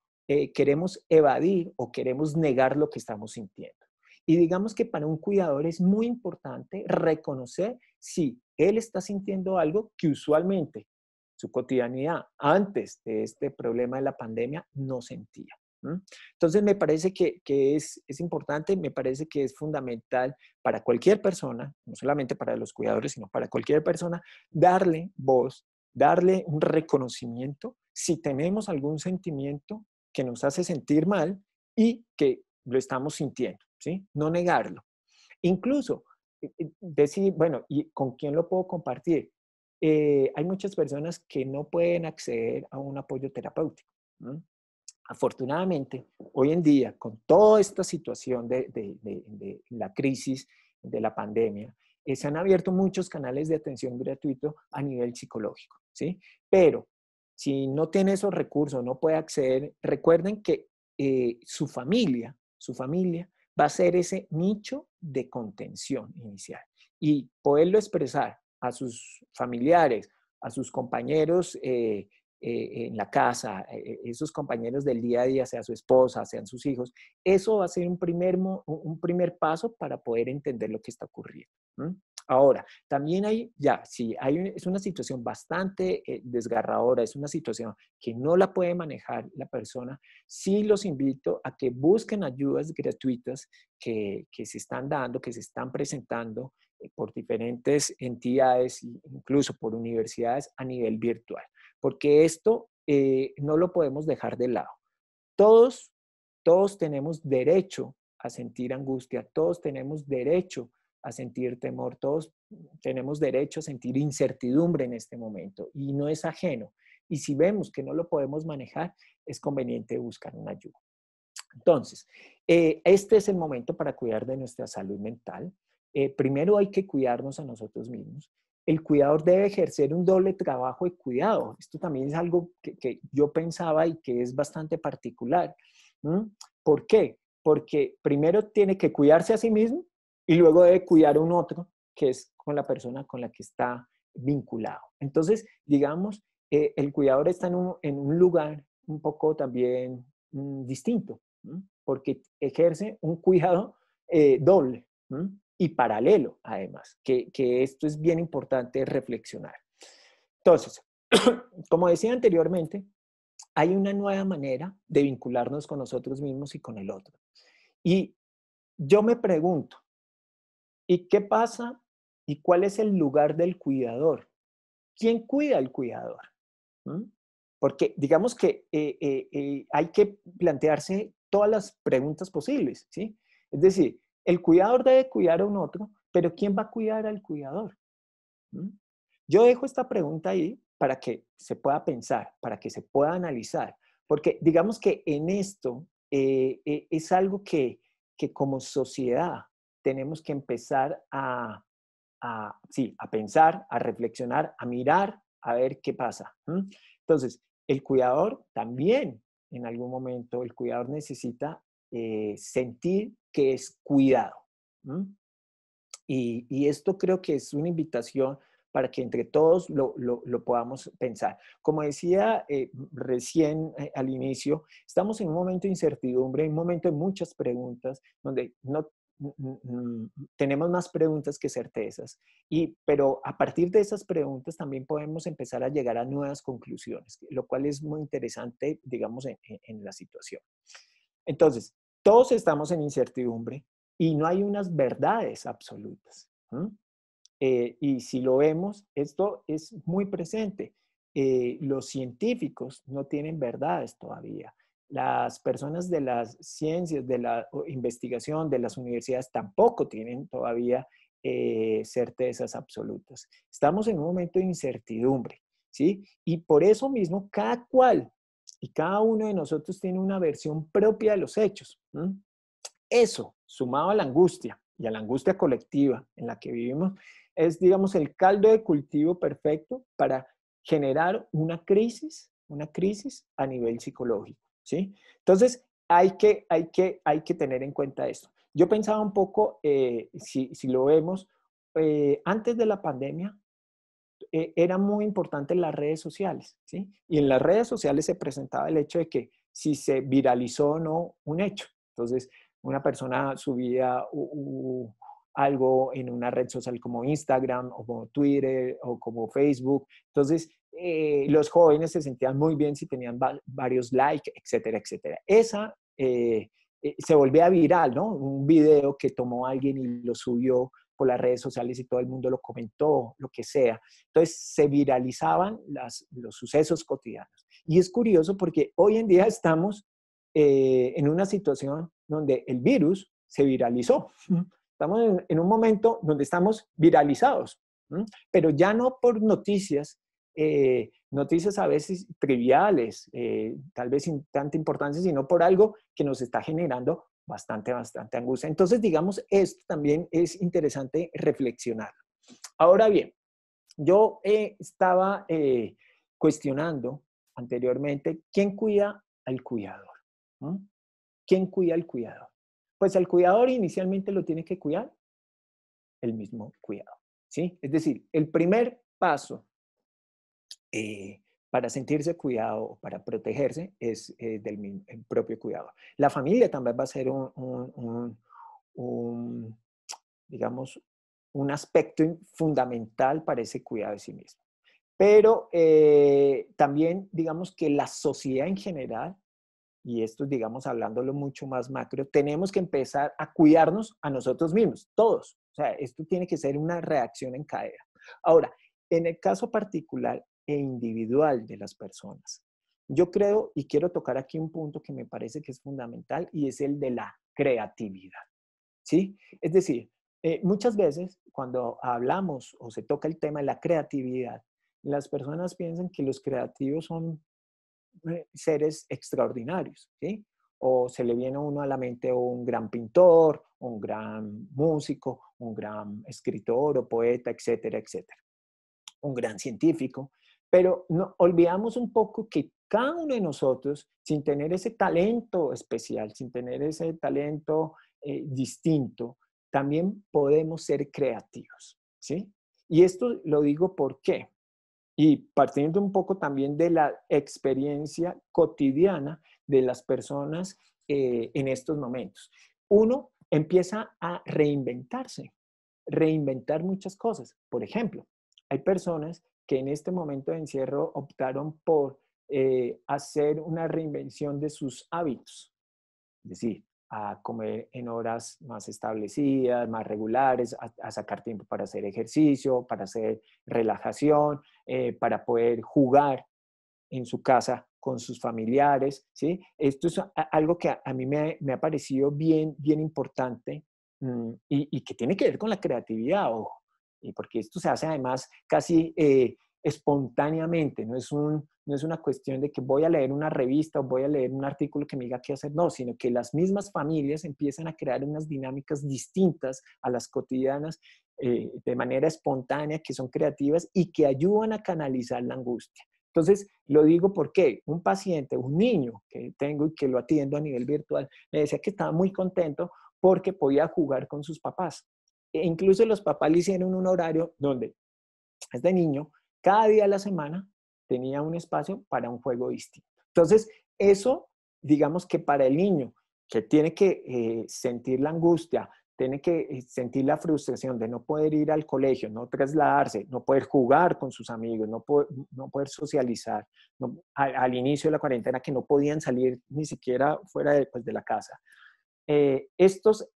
queremos evadir o queremos negar lo que estamos sintiendo. Y digamos que para un cuidador es muy importante reconocer si él está sintiendo algo que usualmente su cotidianidad antes de este problema de la pandemia no sentía. Entonces me parece que es importante, me parece que es fundamental para cualquier persona, no solamente para los cuidadores, sino para cualquier persona, darle voz, darle un reconocimiento si tenemos algún sentimiento que nos hace sentir mal y que lo estamos sintiendo, ¿sí? No negarlo. Incluso decir, bueno, ¿y con quién lo puedo compartir? Hay muchas personas que no pueden acceder a un apoyo terapéutico. ¿No? Afortunadamente, hoy en día, con toda esta situación de la crisis, de la pandemia, se han abierto muchos canales de atención gratuito a nivel psicológico, ¿sí? Pero si no tiene esos recursos, no puede acceder, recuerden que su familia va a ser ese nicho de contención inicial y poderlo expresar a sus familiares, a sus compañeros en la casa, esos compañeros del día a día, sea su esposa, sean sus hijos, eso va a ser un primer paso para poder entender lo que está ocurriendo. Ahora, también es una situación bastante desgarradora, es una situación que no la puede manejar la persona, sí los invito a que busquen ayudas gratuitas que se están dando, que se están presentando por diferentes entidades, incluso por universidades a nivel virtual, porque esto no lo podemos dejar de lado. Todos tenemos derecho a sentir angustia, todos tenemos derecho a sentir temor, todos tenemos derecho a sentir incertidumbre en este momento y no es ajeno. Y si vemos que no lo podemos manejar, es conveniente buscar una ayuda. Entonces, este es el momento para cuidar de nuestra salud mental. Primero hay que cuidarnos a nosotros mismos. El cuidador debe ejercer un doble trabajo de cuidado. Esto también es algo que yo pensaba y que es bastante particular. ¿Por qué? Porque primero tiene que cuidarse a sí mismo y luego debe cuidar a un otro, que es con la persona con la que está vinculado. Entonces, digamos, el cuidador está en un lugar un poco también distinto, porque ejerce un cuidado doble y paralelo, además, que esto es bien importante reflexionar. Entonces, como decía anteriormente, hay una nueva manera de vincularnos con nosotros mismos y con el otro. Y yo me pregunto, ¿y qué pasa? ¿Y cuál es el lugar del cuidador? ¿Quién cuida al cuidador? Porque digamos que hay que plantearse todas las preguntas posibles, ¿sí? Es decir, el cuidador debe cuidar a un otro, pero ¿quién va a cuidar al cuidador? Yo dejo esta pregunta ahí para que se pueda pensar, para que se pueda analizar, porque digamos que en esto es algo que como sociedad tenemos que empezar a pensar, a reflexionar, a mirar, a ver qué pasa. Entonces, el cuidador también, en algún momento, el cuidador necesita sentir que es cuidado. Y esto creo que es una invitación para que entre todos lo podamos pensar. Como decía recién al inicio, estamos en un momento de incertidumbre, un momento de muchas preguntas, donde no tenemos más preguntas que certezas, pero a partir de esas preguntas también podemos empezar a llegar a nuevas conclusiones, lo cual es muy interesante, digamos, en la situación. Entonces, todos estamos en incertidumbre y no hay unas verdades absolutas. Y si lo vemos, esto es muy presente. Los científicos no tienen verdades todavía. Las personas de las ciencias, de la investigación, de las universidades tampoco tienen todavía certezas absolutas. Estamos en un momento de incertidumbre, ¿sí? Y por eso mismo cada cual y cada uno de nosotros tiene una versión propia de los hechos. Eso, sumado a la angustia y a la angustia colectiva en la que vivimos, es, digamos, el caldo de cultivo perfecto para generar una crisis a nivel psicológico, ¿sí? Entonces, hay que tener en cuenta esto. Yo pensaba un poco, si lo vemos, antes de la pandemia, era muy importante las redes sociales, ¿sí? Y en las redes sociales se presentaba el hecho de que si se viralizó o no un hecho. Entonces, una persona subía algo en una red social como Instagram o como Twitter o como Facebook. Entonces, los jóvenes se sentían muy bien si tenían varios likes, etcétera, etcétera. Esa se volvía viral, ¿no? Un video que tomó alguien y lo subió por las redes sociales y todo el mundo lo comentó, lo que sea. Entonces se viralizaban los sucesos cotidianos. Y es curioso porque hoy en día estamos en una situación donde el virus se viralizó. Estamos en un momento donde estamos viralizados, pero ya no por noticias, noticias a veces triviales, tal vez sin tanta importancia, sino por algo que nos está generando bastante angustia. Entonces, digamos, esto también es interesante reflexionar. Ahora bien, yo estaba cuestionando anteriormente, ¿quién cuida al cuidador? ¿Mm? ¿Quién cuida al cuidador? Pues al cuidador inicialmente lo tiene que cuidar el mismo cuidador, ¿sí? Es decir, el primer paso para sentirse cuidado o para protegerse es del el propio cuidador. La familia también va a ser digamos, un aspecto fundamental para ese cuidado de sí mismo. Pero también, digamos que la sociedad en general, y esto, digamos, hablándolo mucho más macro, tenemos que empezar a cuidarnos a nosotros mismos, todos. O sea, esto tiene que ser una reacción en cadena. Ahora, en el caso particular e individual de las personas, yo creo y quiero tocar aquí un punto que me parece que es fundamental y es el de la creatividad, ¿sí? Es decir, muchas veces cuando hablamos o se toca el tema de la creatividad, las personas piensan que los creativos son seres extraordinarios, ¿sí? O se le viene a uno a la mente un gran pintor, un gran músico, un gran escritor o poeta, etcétera, etcétera. Un gran científico, pero no, olvidamos un poco que cada uno de nosotros, sin tener ese talento especial, sin tener ese talento distinto, también podemos ser creativos, ¿sí? Y esto lo digo ¿por qué? Y partiendo un poco también de la experiencia cotidiana de las personas en estos momentos. Uno empieza a reinventar muchas cosas. Por ejemplo, hay personas que en este momento de encierro optaron por hacer una reinvención de sus hábitos. Es decir, a comer en horas más establecidas, más regulares, a sacar tiempo para hacer ejercicio, para hacer relajación, para poder jugar en su casa con sus familiares, ¿sí? Esto es algo que a mí me ha parecido bien importante y que tiene que ver con la creatividad, ojo, y porque esto se hace además casi espontáneamente, no es una cuestión de que voy a leer una revista o voy a leer un artículo que me diga qué hacer, no, sino que las mismas familias empiezan a crear unas dinámicas distintas a las cotidianas de manera espontánea, que son creativas y que ayudan a canalizar la angustia. Entonces, lo digo porque un paciente, un niño que tengo y que lo atiendo a nivel virtual, me decía que estaba muy contento porque podía jugar con sus papás. E incluso los papás le hicieron un horario donde este niño, cada día de la semana, tenía un espacio para un juego distinto. Entonces, eso, digamos que para el niño que tiene que sentir la angustia, tiene que sentir la frustración de no poder ir al colegio, no trasladarse, no poder jugar con sus amigos, no poder socializar, al inicio de la cuarentena que no podían salir ni siquiera fuera de la casa. Estos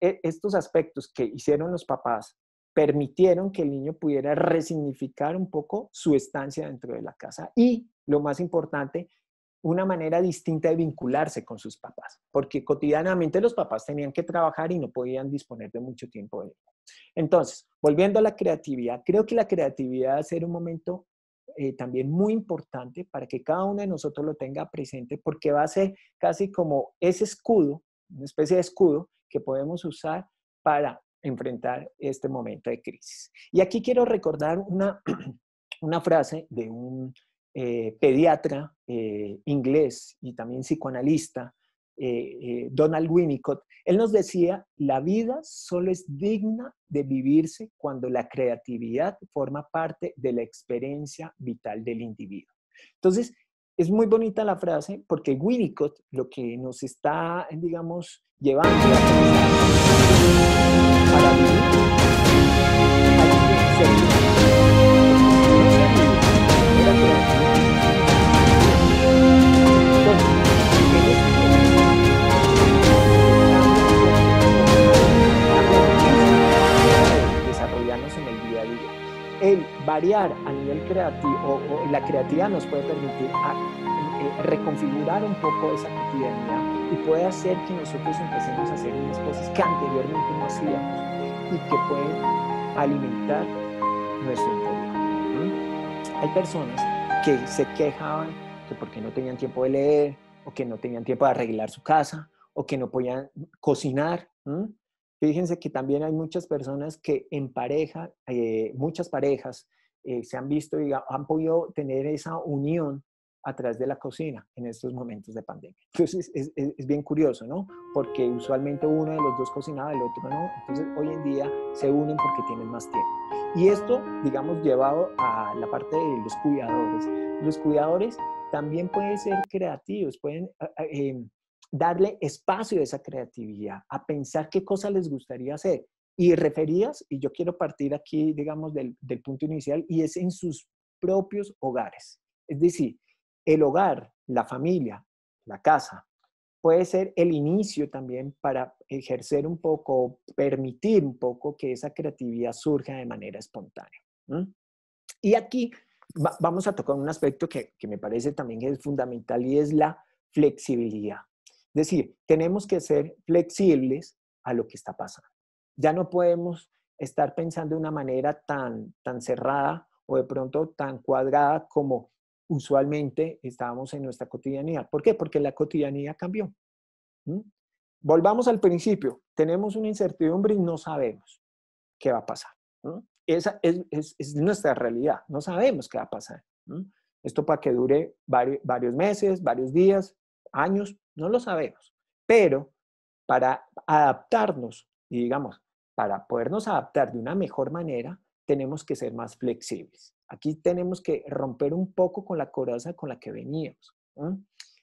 aspectos que hicieron los papás permitieron que el niño pudiera resignificar un poco su estancia dentro de la casa y, lo más importante, una manera distinta de vincularse con sus papás, porque cotidianamente los papás tenían que trabajar y no podían disponer de mucho tiempo de ello. Entonces, volviendo a la creatividad, creo que la creatividad va a ser un momento también muy importante para que cada uno de nosotros lo tenga presente, porque va a ser casi como ese escudo, una especie de escudo que podemos usar para enfrentar este momento de crisis. Y aquí quiero recordar una frase de un pediatra inglés y también psicoanalista Donald Winnicott, él nos decía, la vida solo es digna de vivirse cuando la creatividad forma parte de la experiencia vital del individuo. Entonces, es muy bonita la frase porque Winnicott lo que nos está, digamos, llevando a pensar para vivir hay que ser desarrollarnos en el día a día. El variar a nivel creativo o la creatividad nos puede permitir reconfigurar un poco esa cotidianidad y puede hacer que nosotros empecemos a hacer unas cosas que anteriormente no hacíamos y que pueden alimentar nuestro interior. Hay personas que se quejaban que porque no tenían tiempo de leer o que no tenían tiempo de arreglar su casa o que no podían cocinar. Fíjense que también hay muchas personas que en pareja, muchas parejas se han visto y han podido tener esa unión a través de la cocina en estos momentos de pandemia. Entonces es bien curioso, ¿no? Porque usualmente uno de los dos cocinaba, el otro no. Entonces hoy en día se unen porque tienen más tiempo. Y esto, digamos, llevado a la parte de los cuidadores. Los cuidadores también pueden ser creativos, pueden darle espacio a esa creatividad, a pensar qué cosas les gustaría hacer. Y referías, y yo quiero partir aquí, digamos, del punto inicial, y es en sus propios hogares. Es decir, el hogar, la familia, la casa, puede ser el inicio también para ejercer un poco, permitir un poco que esa creatividad surja de manera espontánea. Y aquí vamos a tocar un aspecto que me parece también que es fundamental y es la flexibilidad. Es decir, tenemos que ser flexibles a lo que está pasando. Ya no podemos estar pensando de una manera tan cerrada o de pronto tan cuadrada como usualmente estábamos en nuestra cotidianidad. ¿Por qué? Porque la cotidianidad cambió. Volvamos al principio. Tenemos una incertidumbre y no sabemos qué va a pasar. Esa es nuestra realidad. No sabemos qué va a pasar. Esto para que dure varios meses, varios días, años, no lo sabemos. Pero para adaptarnos, y digamos, para podernos adaptar de una mejor manera, tenemos que ser más flexibles. Aquí tenemos que romper un poco con la coraza con la que veníamos.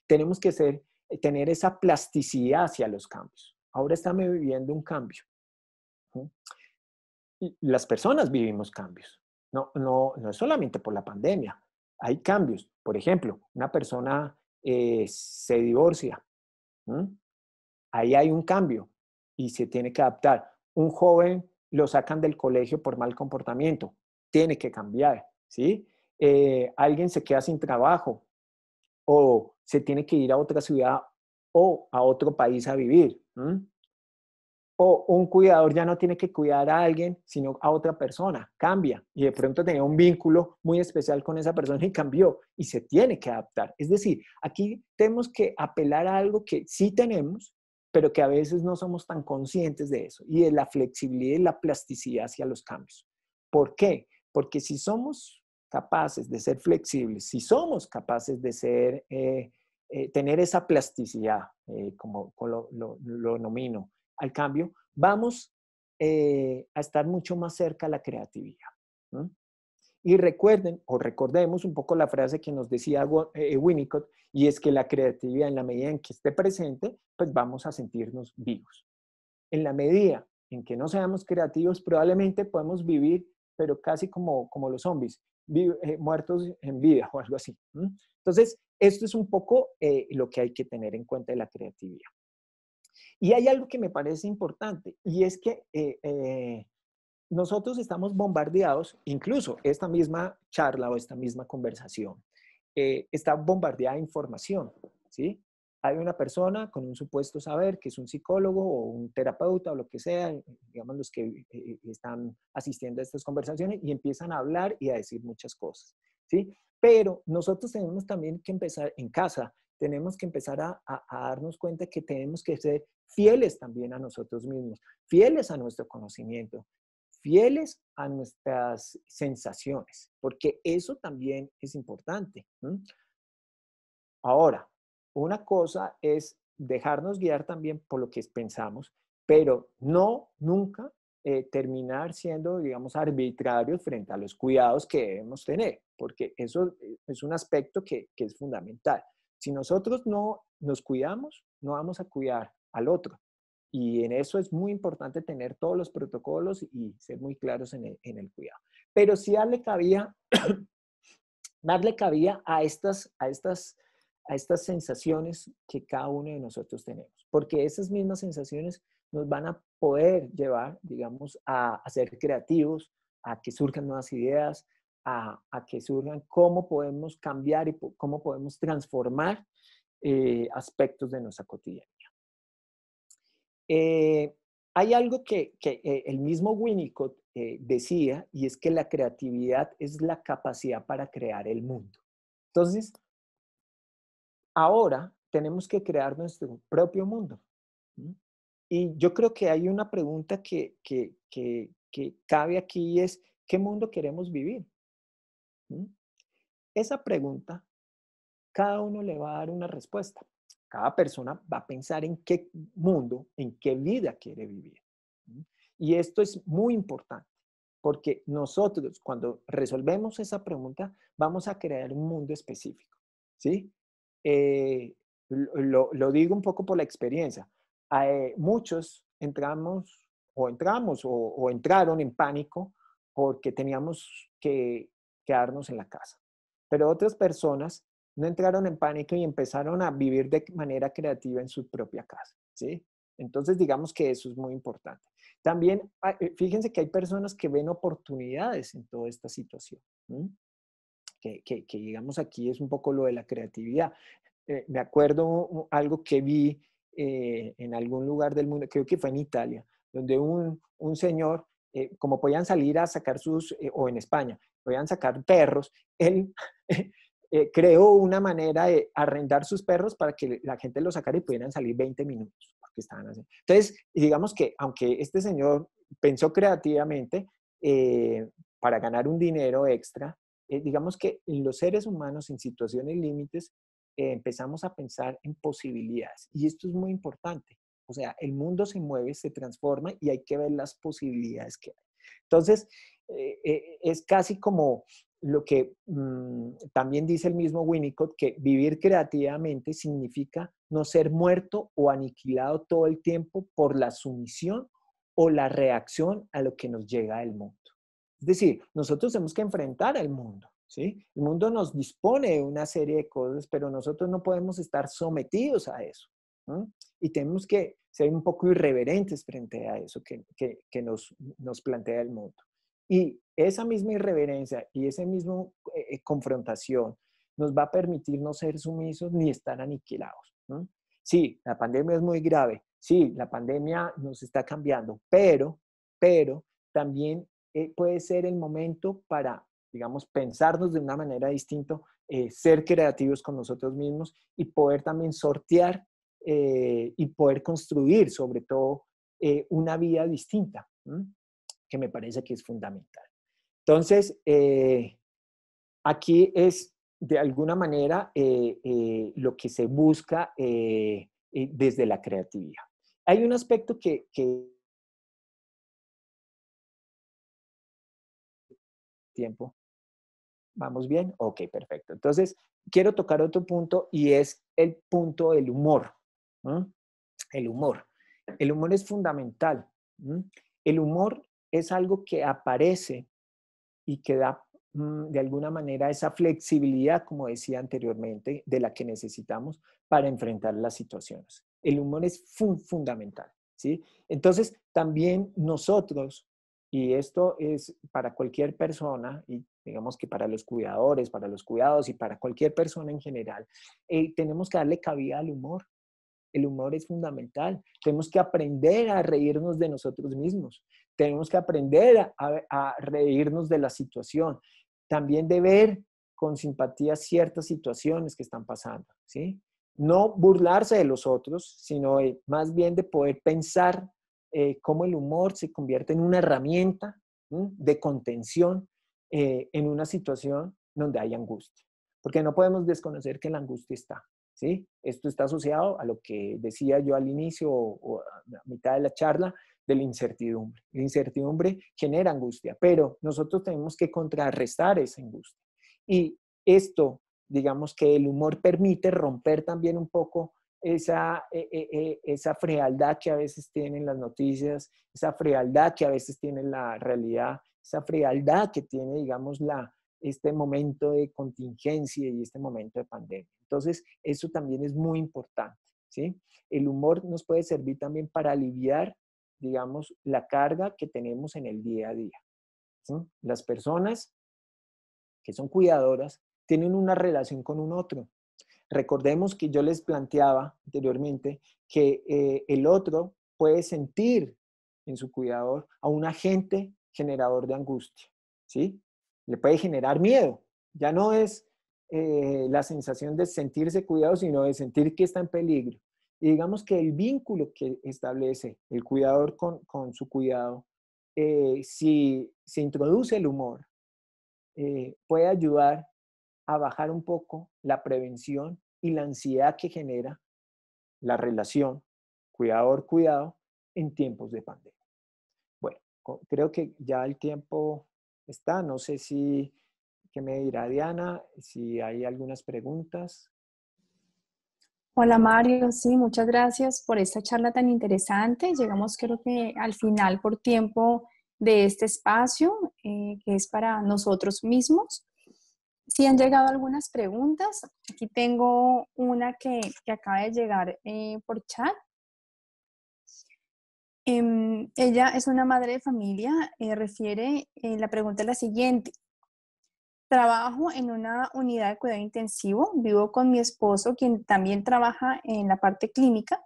Tenemos que tener esa plasticidad hacia los cambios. Ahora estamos viviendo un cambio. Y las personas vivimos cambios. No es solamente por la pandemia. Hay cambios. Por ejemplo, una persona se divorcia. Ahí hay un cambio y se tiene que adaptar. Un joven lo sacan del colegio por mal comportamiento. Tiene que cambiar, ¿sí? Alguien se queda sin trabajo o se tiene que ir a otra ciudad o a otro país a vivir. O un cuidador ya no tiene que cuidar a alguien, sino a otra persona. Cambia. Y de pronto tenía un vínculo muy especial con esa persona y cambió. Y se tiene que adaptar. Es decir, aquí tenemos que apelar a algo que sí tenemos, pero que a veces no somos tan conscientes de eso. Y de la flexibilidad y la plasticidad hacia los cambios. ¿Por qué? Porque si somos capaces de ser flexibles, si somos capaces de tener esa plasticidad, como lo nomino, al cambio, vamos a estar mucho más cerca a la creatividad. Y recuerden, o recordemos un poco la frase que nos decía Winnicott, y es que la creatividad, en la medida en que esté presente, pues vamos a sentirnos vivos. En la medida en que no seamos creativos, probablemente podemos vivir, pero casi como los zombies, muertos en vida o algo así. Entonces, esto es un poco lo que hay que tener en cuenta de la creatividad. Y hay algo que me parece importante, y es que nosotros estamos bombardeados, incluso esta misma charla o esta misma conversación, está bombardeada de información, ¿sí? Hay una persona con un supuesto saber, que es un psicólogo o un terapeuta o lo que sea, digamos los que están asistiendo a estas conversaciones y empiezan a hablar y a decir muchas cosas, ¿sí? Pero nosotros tenemos también que empezar en casa, tenemos que empezar a darnos cuenta que tenemos que ser fieles también a nosotros mismos, fieles a nuestro conocimiento, fieles a nuestras sensaciones, porque eso también es importante. Ahora, una cosa es dejarnos guiar también por lo que pensamos, pero no nunca terminar siendo, digamos, arbitrarios frente a los cuidados que debemos tener, porque eso es un aspecto que es fundamental. Si nosotros no nos cuidamos, no vamos a cuidar al otro. Y en eso es muy importante tener todos los protocolos y ser muy claros en el cuidado. Pero sí darle cabida a estas sensaciones que cada uno de nosotros tenemos, porque esas mismas sensaciones nos van a poder llevar, digamos, a ser creativos, a que surjan nuevas ideas, a que surjan cómo podemos cambiar y cómo podemos transformar aspectos de nuestra cotidianidad. Hay algo que el mismo Winnicott decía, y es que la creatividad es la capacidad para crear el mundo. Entonces, ahora tenemos que crear nuestro propio mundo. Y yo creo que hay una pregunta que cabe aquí y es, ¿qué mundo queremos vivir? Esa pregunta, cada uno le va a dar una respuesta. Cada persona va a pensar en qué mundo, en qué vida quiere vivir. Y esto es muy importante, porque nosotros cuando resolvemos esa pregunta, vamos a crear un mundo específico, ¿sí? Lo digo un poco por la experiencia. Muchos entraron en pánico porque teníamos que quedarnos en la casa. Pero otras personas no entraron en pánico y empezaron a vivir de manera creativa en su propia casa, ¿sí? Entonces, digamos que eso es muy importante. También, fíjense que hay personas que ven oportunidades en toda esta situación, que digamos aquí es un poco lo de la creatividad. Me acuerdo algo que vi en algún lugar del mundo, creo que fue en Italia, donde un señor, como podían salir a sacar o en España, podían sacar perros, él creó una manera de arrendar sus perros para que la gente los sacara y pudieran salir 20 minutos, porque estaban así. Entonces, digamos que aunque este señor pensó creativamente para ganar un dinero extra, digamos que los seres humanos en situaciones límites empezamos a pensar en posibilidades. Y esto es muy importante. O sea, el mundo se mueve, se transforma y hay que ver las posibilidades que hay. Entonces, es casi como lo que también dice el mismo Winnicott, que vivir creativamente significa no ser muerto o aniquilado todo el tiempo por la sumisión o la reacción a lo que nos llega del mundo. Es decir, nosotros tenemos que enfrentar al mundo, ¿sí? El mundo nos dispone de una serie de cosas, pero nosotros no podemos estar sometidos a eso, ¿no? Y tenemos que ser un poco irreverentes frente a eso que nos plantea el mundo. Y esa misma irreverencia y esa misma confrontación nos va a permitir no ser sumisos ni estar aniquilados, ¿no? Sí, la pandemia es muy grave. Sí, la pandemia nos está cambiando, pero también puede ser el momento para, digamos, pensarnos de una manera distinta, ser creativos con nosotros mismos y poder también sortear y poder construir, sobre todo, una vida distinta, que me parece que es fundamental. Entonces, aquí es de alguna manera lo que se busca desde la creatividad. Hay un aspecto que tiempo. ¿Vamos bien? Ok, perfecto. Entonces, quiero tocar otro punto y es el punto del humor. El humor. El humor es fundamental. El humor es algo que aparece y que da de alguna manera esa flexibilidad, como decía anteriormente, de la que necesitamos para enfrentar las situaciones. El humor es fundamental, ¿sí? Entonces, también nosotros, y esto es para cualquier persona, y digamos que para los cuidadores, para los cuidados y para cualquier persona en general, tenemos que darle cabida al humor. El humor es fundamental. Tenemos que aprender a reírnos de nosotros mismos. Tenemos que aprender a reírnos de la situación. También de ver con simpatía ciertas situaciones que están pasando, ¿sí? No burlarse de los otros, sino más bien de poder pensar cómo el humor se convierte en una herramienta de contención en una situación donde hay angustia. Porque no podemos desconocer que la angustia está. ¿sí? Esto está asociado a lo que decía yo al inicio o a mitad de la charla de la incertidumbre. La incertidumbre genera angustia, pero nosotros tenemos que contrarrestar esa angustia. Y esto, digamos que el humor permite romper también un poco esa frialdad que a veces tienen las noticias, esa frialdad que a veces tiene la realidad, esa frialdad que tiene, digamos, este momento de contingencia y este momento de pandemia. Entonces, eso también es muy importante, ¿sí? El humor nos puede servir también para aliviar, digamos, la carga que tenemos en el día a día, ¿sí? Las personas que son cuidadoras tienen una relación con un otro. Recordemos que yo les planteaba anteriormente que el otro puede sentir en su cuidador a un agente generador de angustia, ¿sí? Le puede generar miedo. Ya no es la sensación de sentirse cuidado, sino de sentir que está en peligro. Y digamos que el vínculo que establece el cuidador con su cuidado, si se introduce el humor, puede ayudar a bajar un poco la prevención y la ansiedad que genera la relación cuidador-cuidado en tiempos de pandemia. Bueno, creo que ya el tiempo está. No sé si, ¿qué me dirá Diana? Si hay algunas preguntas. Hola Mario, sí, muchas gracias por esta charla tan interesante. Llegamos creo que al final por tiempo de este espacio que es para nosotros mismos. Sí han llegado algunas preguntas. Aquí tengo una que acaba de llegar por chat. Ella es una madre de familia, la pregunta es la siguiente. Trabajo en una unidad de cuidado intensivo, vivo con mi esposo, quien también trabaja en la parte clínica.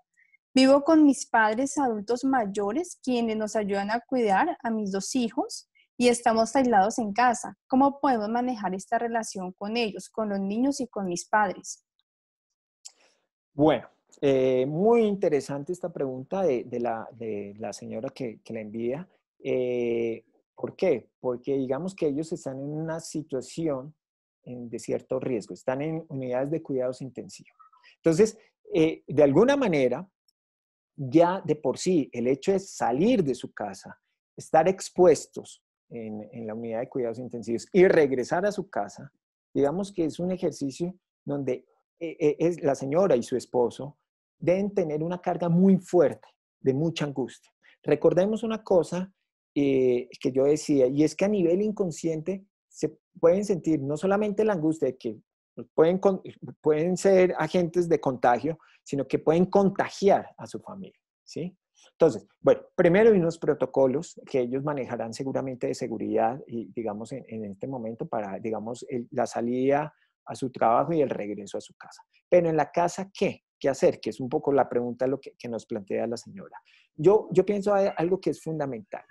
Vivo con mis padres adultos mayores, quienes nos ayudan a cuidar a mis dos hijos y estamos aislados en casa. ¿Cómo podemos manejar esta relación con ellos, con los niños y con mis padres? Bueno, muy interesante esta pregunta de la señora que la envía. ¿Por qué? Porque digamos que ellos están en una situación de cierto riesgo, están en unidades de cuidados intensivos. Entonces, de alguna manera, ya de por sí, el hecho de salir de su casa, estar expuestos en la unidad de cuidados intensivos y regresar a su casa, digamos que es un ejercicio donde es la señora y su esposo deben tener una carga muy fuerte, de mucha angustia. Recordemos una cosa que yo decía, y es que a nivel inconsciente se pueden sentir no solamente la angustia de que pueden ser agentes de contagio, sino que pueden contagiar a su familia, ¿sí? Entonces, bueno, primero hay unos protocolos que ellos manejarán seguramente de seguridad y, digamos, en este momento para, digamos, la salida a su trabajo y el regreso a su casa. Pero en la casa, ¿qué? ¿Qué hacer? Que es un poco la pregunta que nos plantea la señora. Yo pienso algo que es fundamental.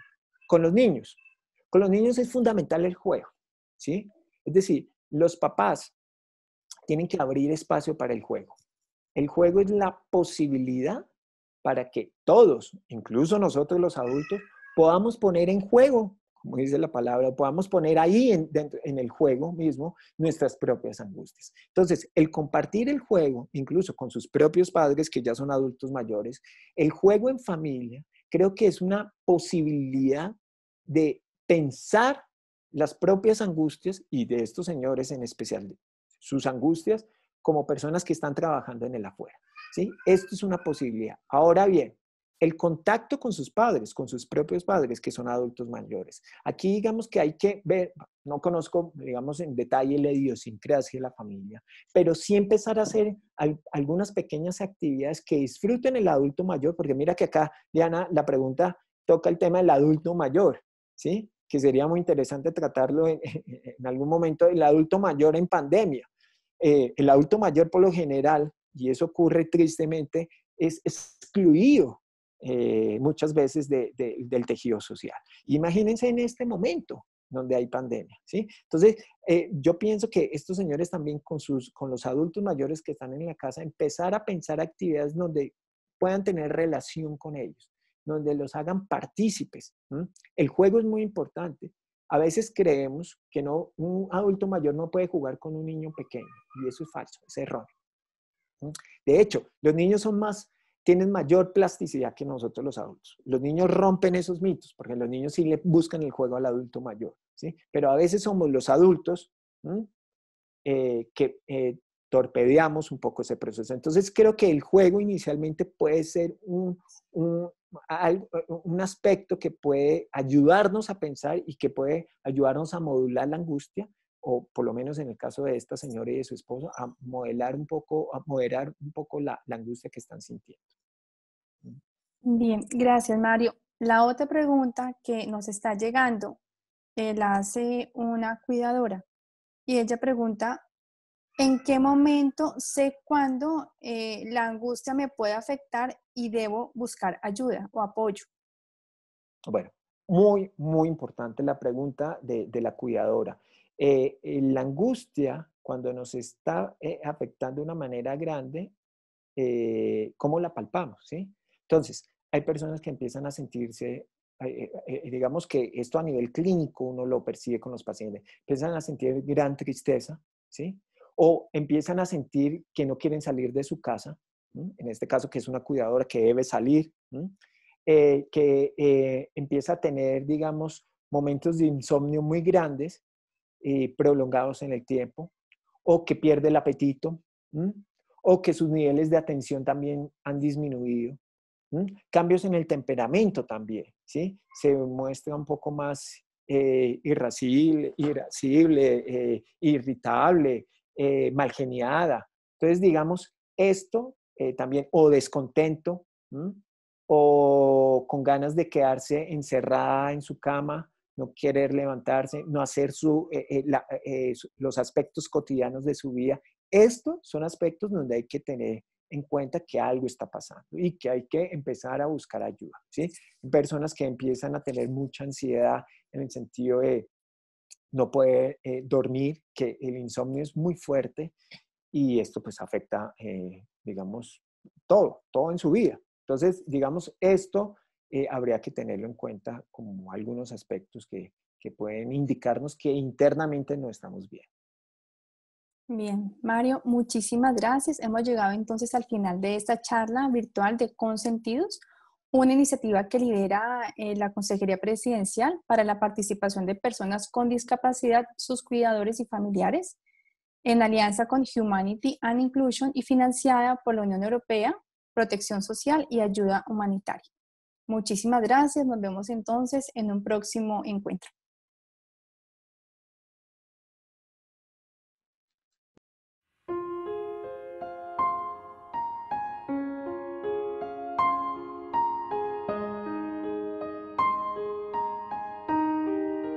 Con los niños es fundamental el juego, ¿sí? Es decir, los papás tienen que abrir espacio para el juego. El juego es la posibilidad para que todos, incluso nosotros los adultos, podamos poner en juego, como dice la palabra, podamos poner ahí en el juego mismo nuestras propias angustias. Entonces, el compartir el juego, incluso con sus propios padres que ya son adultos mayores, el juego en familia, creo que es una posibilidad de pensar las propias angustias y de estos señores en especial, sus angustias como personas que están trabajando en el afuera, ¿sí? Esto es una posibilidad. Ahora bien, el contacto con sus padres, con sus propios padres, que son adultos mayores. Aquí digamos que hay que ver, no conozco, digamos, en detalle la idiosincrasia de la familia, pero sí empezar a hacer algunas pequeñas actividades que disfruten el adulto mayor, porque mira que acá, Diana, la pregunta toca el tema del adulto mayor, ¿sí? Que sería muy interesante tratarlo en algún momento, el adulto mayor en pandemia. El adulto mayor por lo general, y eso ocurre tristemente, es excluido muchas veces del tejido social. Imagínense en este momento donde hay pandemia, ¿sí? Entonces, yo pienso que estos señores también con los adultos mayores que están en la casa, empezar a pensar actividades donde puedan tener relación con ellos, donde los hagan partícipes. El juego es muy importante. A veces creemos que no, un adulto mayor no puede jugar con un niño pequeño y eso es falso, es error. De hecho, los niños tienen mayor plasticidad que nosotros los adultos. Los niños rompen esos mitos, porque los niños sí le buscan el juego al adulto mayor, ¿sí? Pero a veces somos los adultos que torpedeamos un poco ese proceso. Entonces, creo que el juego inicialmente puede ser un aspecto que puede ayudarnos a pensar y que puede ayudarnos a modular la angustia, o por lo menos en el caso de esta señora y de su esposo, a moderar un poco la angustia que están sintiendo. Bien, gracias, Mario. La otra pregunta que nos está llegando la hace una cuidadora y ella pregunta, ¿en qué momento sé cuándo la angustia me puede afectar y debo buscar ayuda o apoyo? Bueno, muy, muy importante la pregunta de la cuidadora. La angustia, cuando nos está afectando de una manera grande, ¿cómo la palpamos? ¿Sí? Entonces, hay personas que empiezan a sentirse, digamos que esto a nivel clínico uno lo percibe con los pacientes, empiezan a sentir gran tristeza, ¿sí? O empiezan a sentir que no quieren salir de su casa, ¿sí? En este caso que es una cuidadora que debe salir, ¿sí? Que empieza a tener, digamos, momentos de insomnio muy grandes, prolongados en el tiempo, o que pierde el apetito, ¿sí? O que sus niveles de atención también han disminuido. Cambios en el temperamento también, ¿sí? Se muestra un poco más irascible, irritable, malgeniada. Entonces, digamos, esto también, o descontento, o con ganas de quedarse encerrada en su cama, no querer levantarse, no hacer los aspectos cotidianos de su vida. Estos son aspectos donde hay que tener en cuenta que algo está pasando y que hay que empezar a buscar ayuda, ¿sí? Personas que empiezan a tener mucha ansiedad en el sentido de no poder dormir, que el insomnio es muy fuerte y esto pues afecta, digamos, todo en su vida. Entonces, digamos, esto habría que tenerlo en cuenta como algunos aspectos que pueden indicarnos que internamente no estamos bien. Bien, Mario, muchísimas gracias. Hemos llegado entonces al final de esta charla virtual de Consentidos, una iniciativa que lidera la Consejería Presidencial para la participación de personas con discapacidad, sus cuidadores y familiares, en alianza con Humanity and Inclusion y financiada por la Unión Europea, Protección Social y Ayuda Humanitaria. Muchísimas gracias. Nos vemos entonces en un próximo encuentro.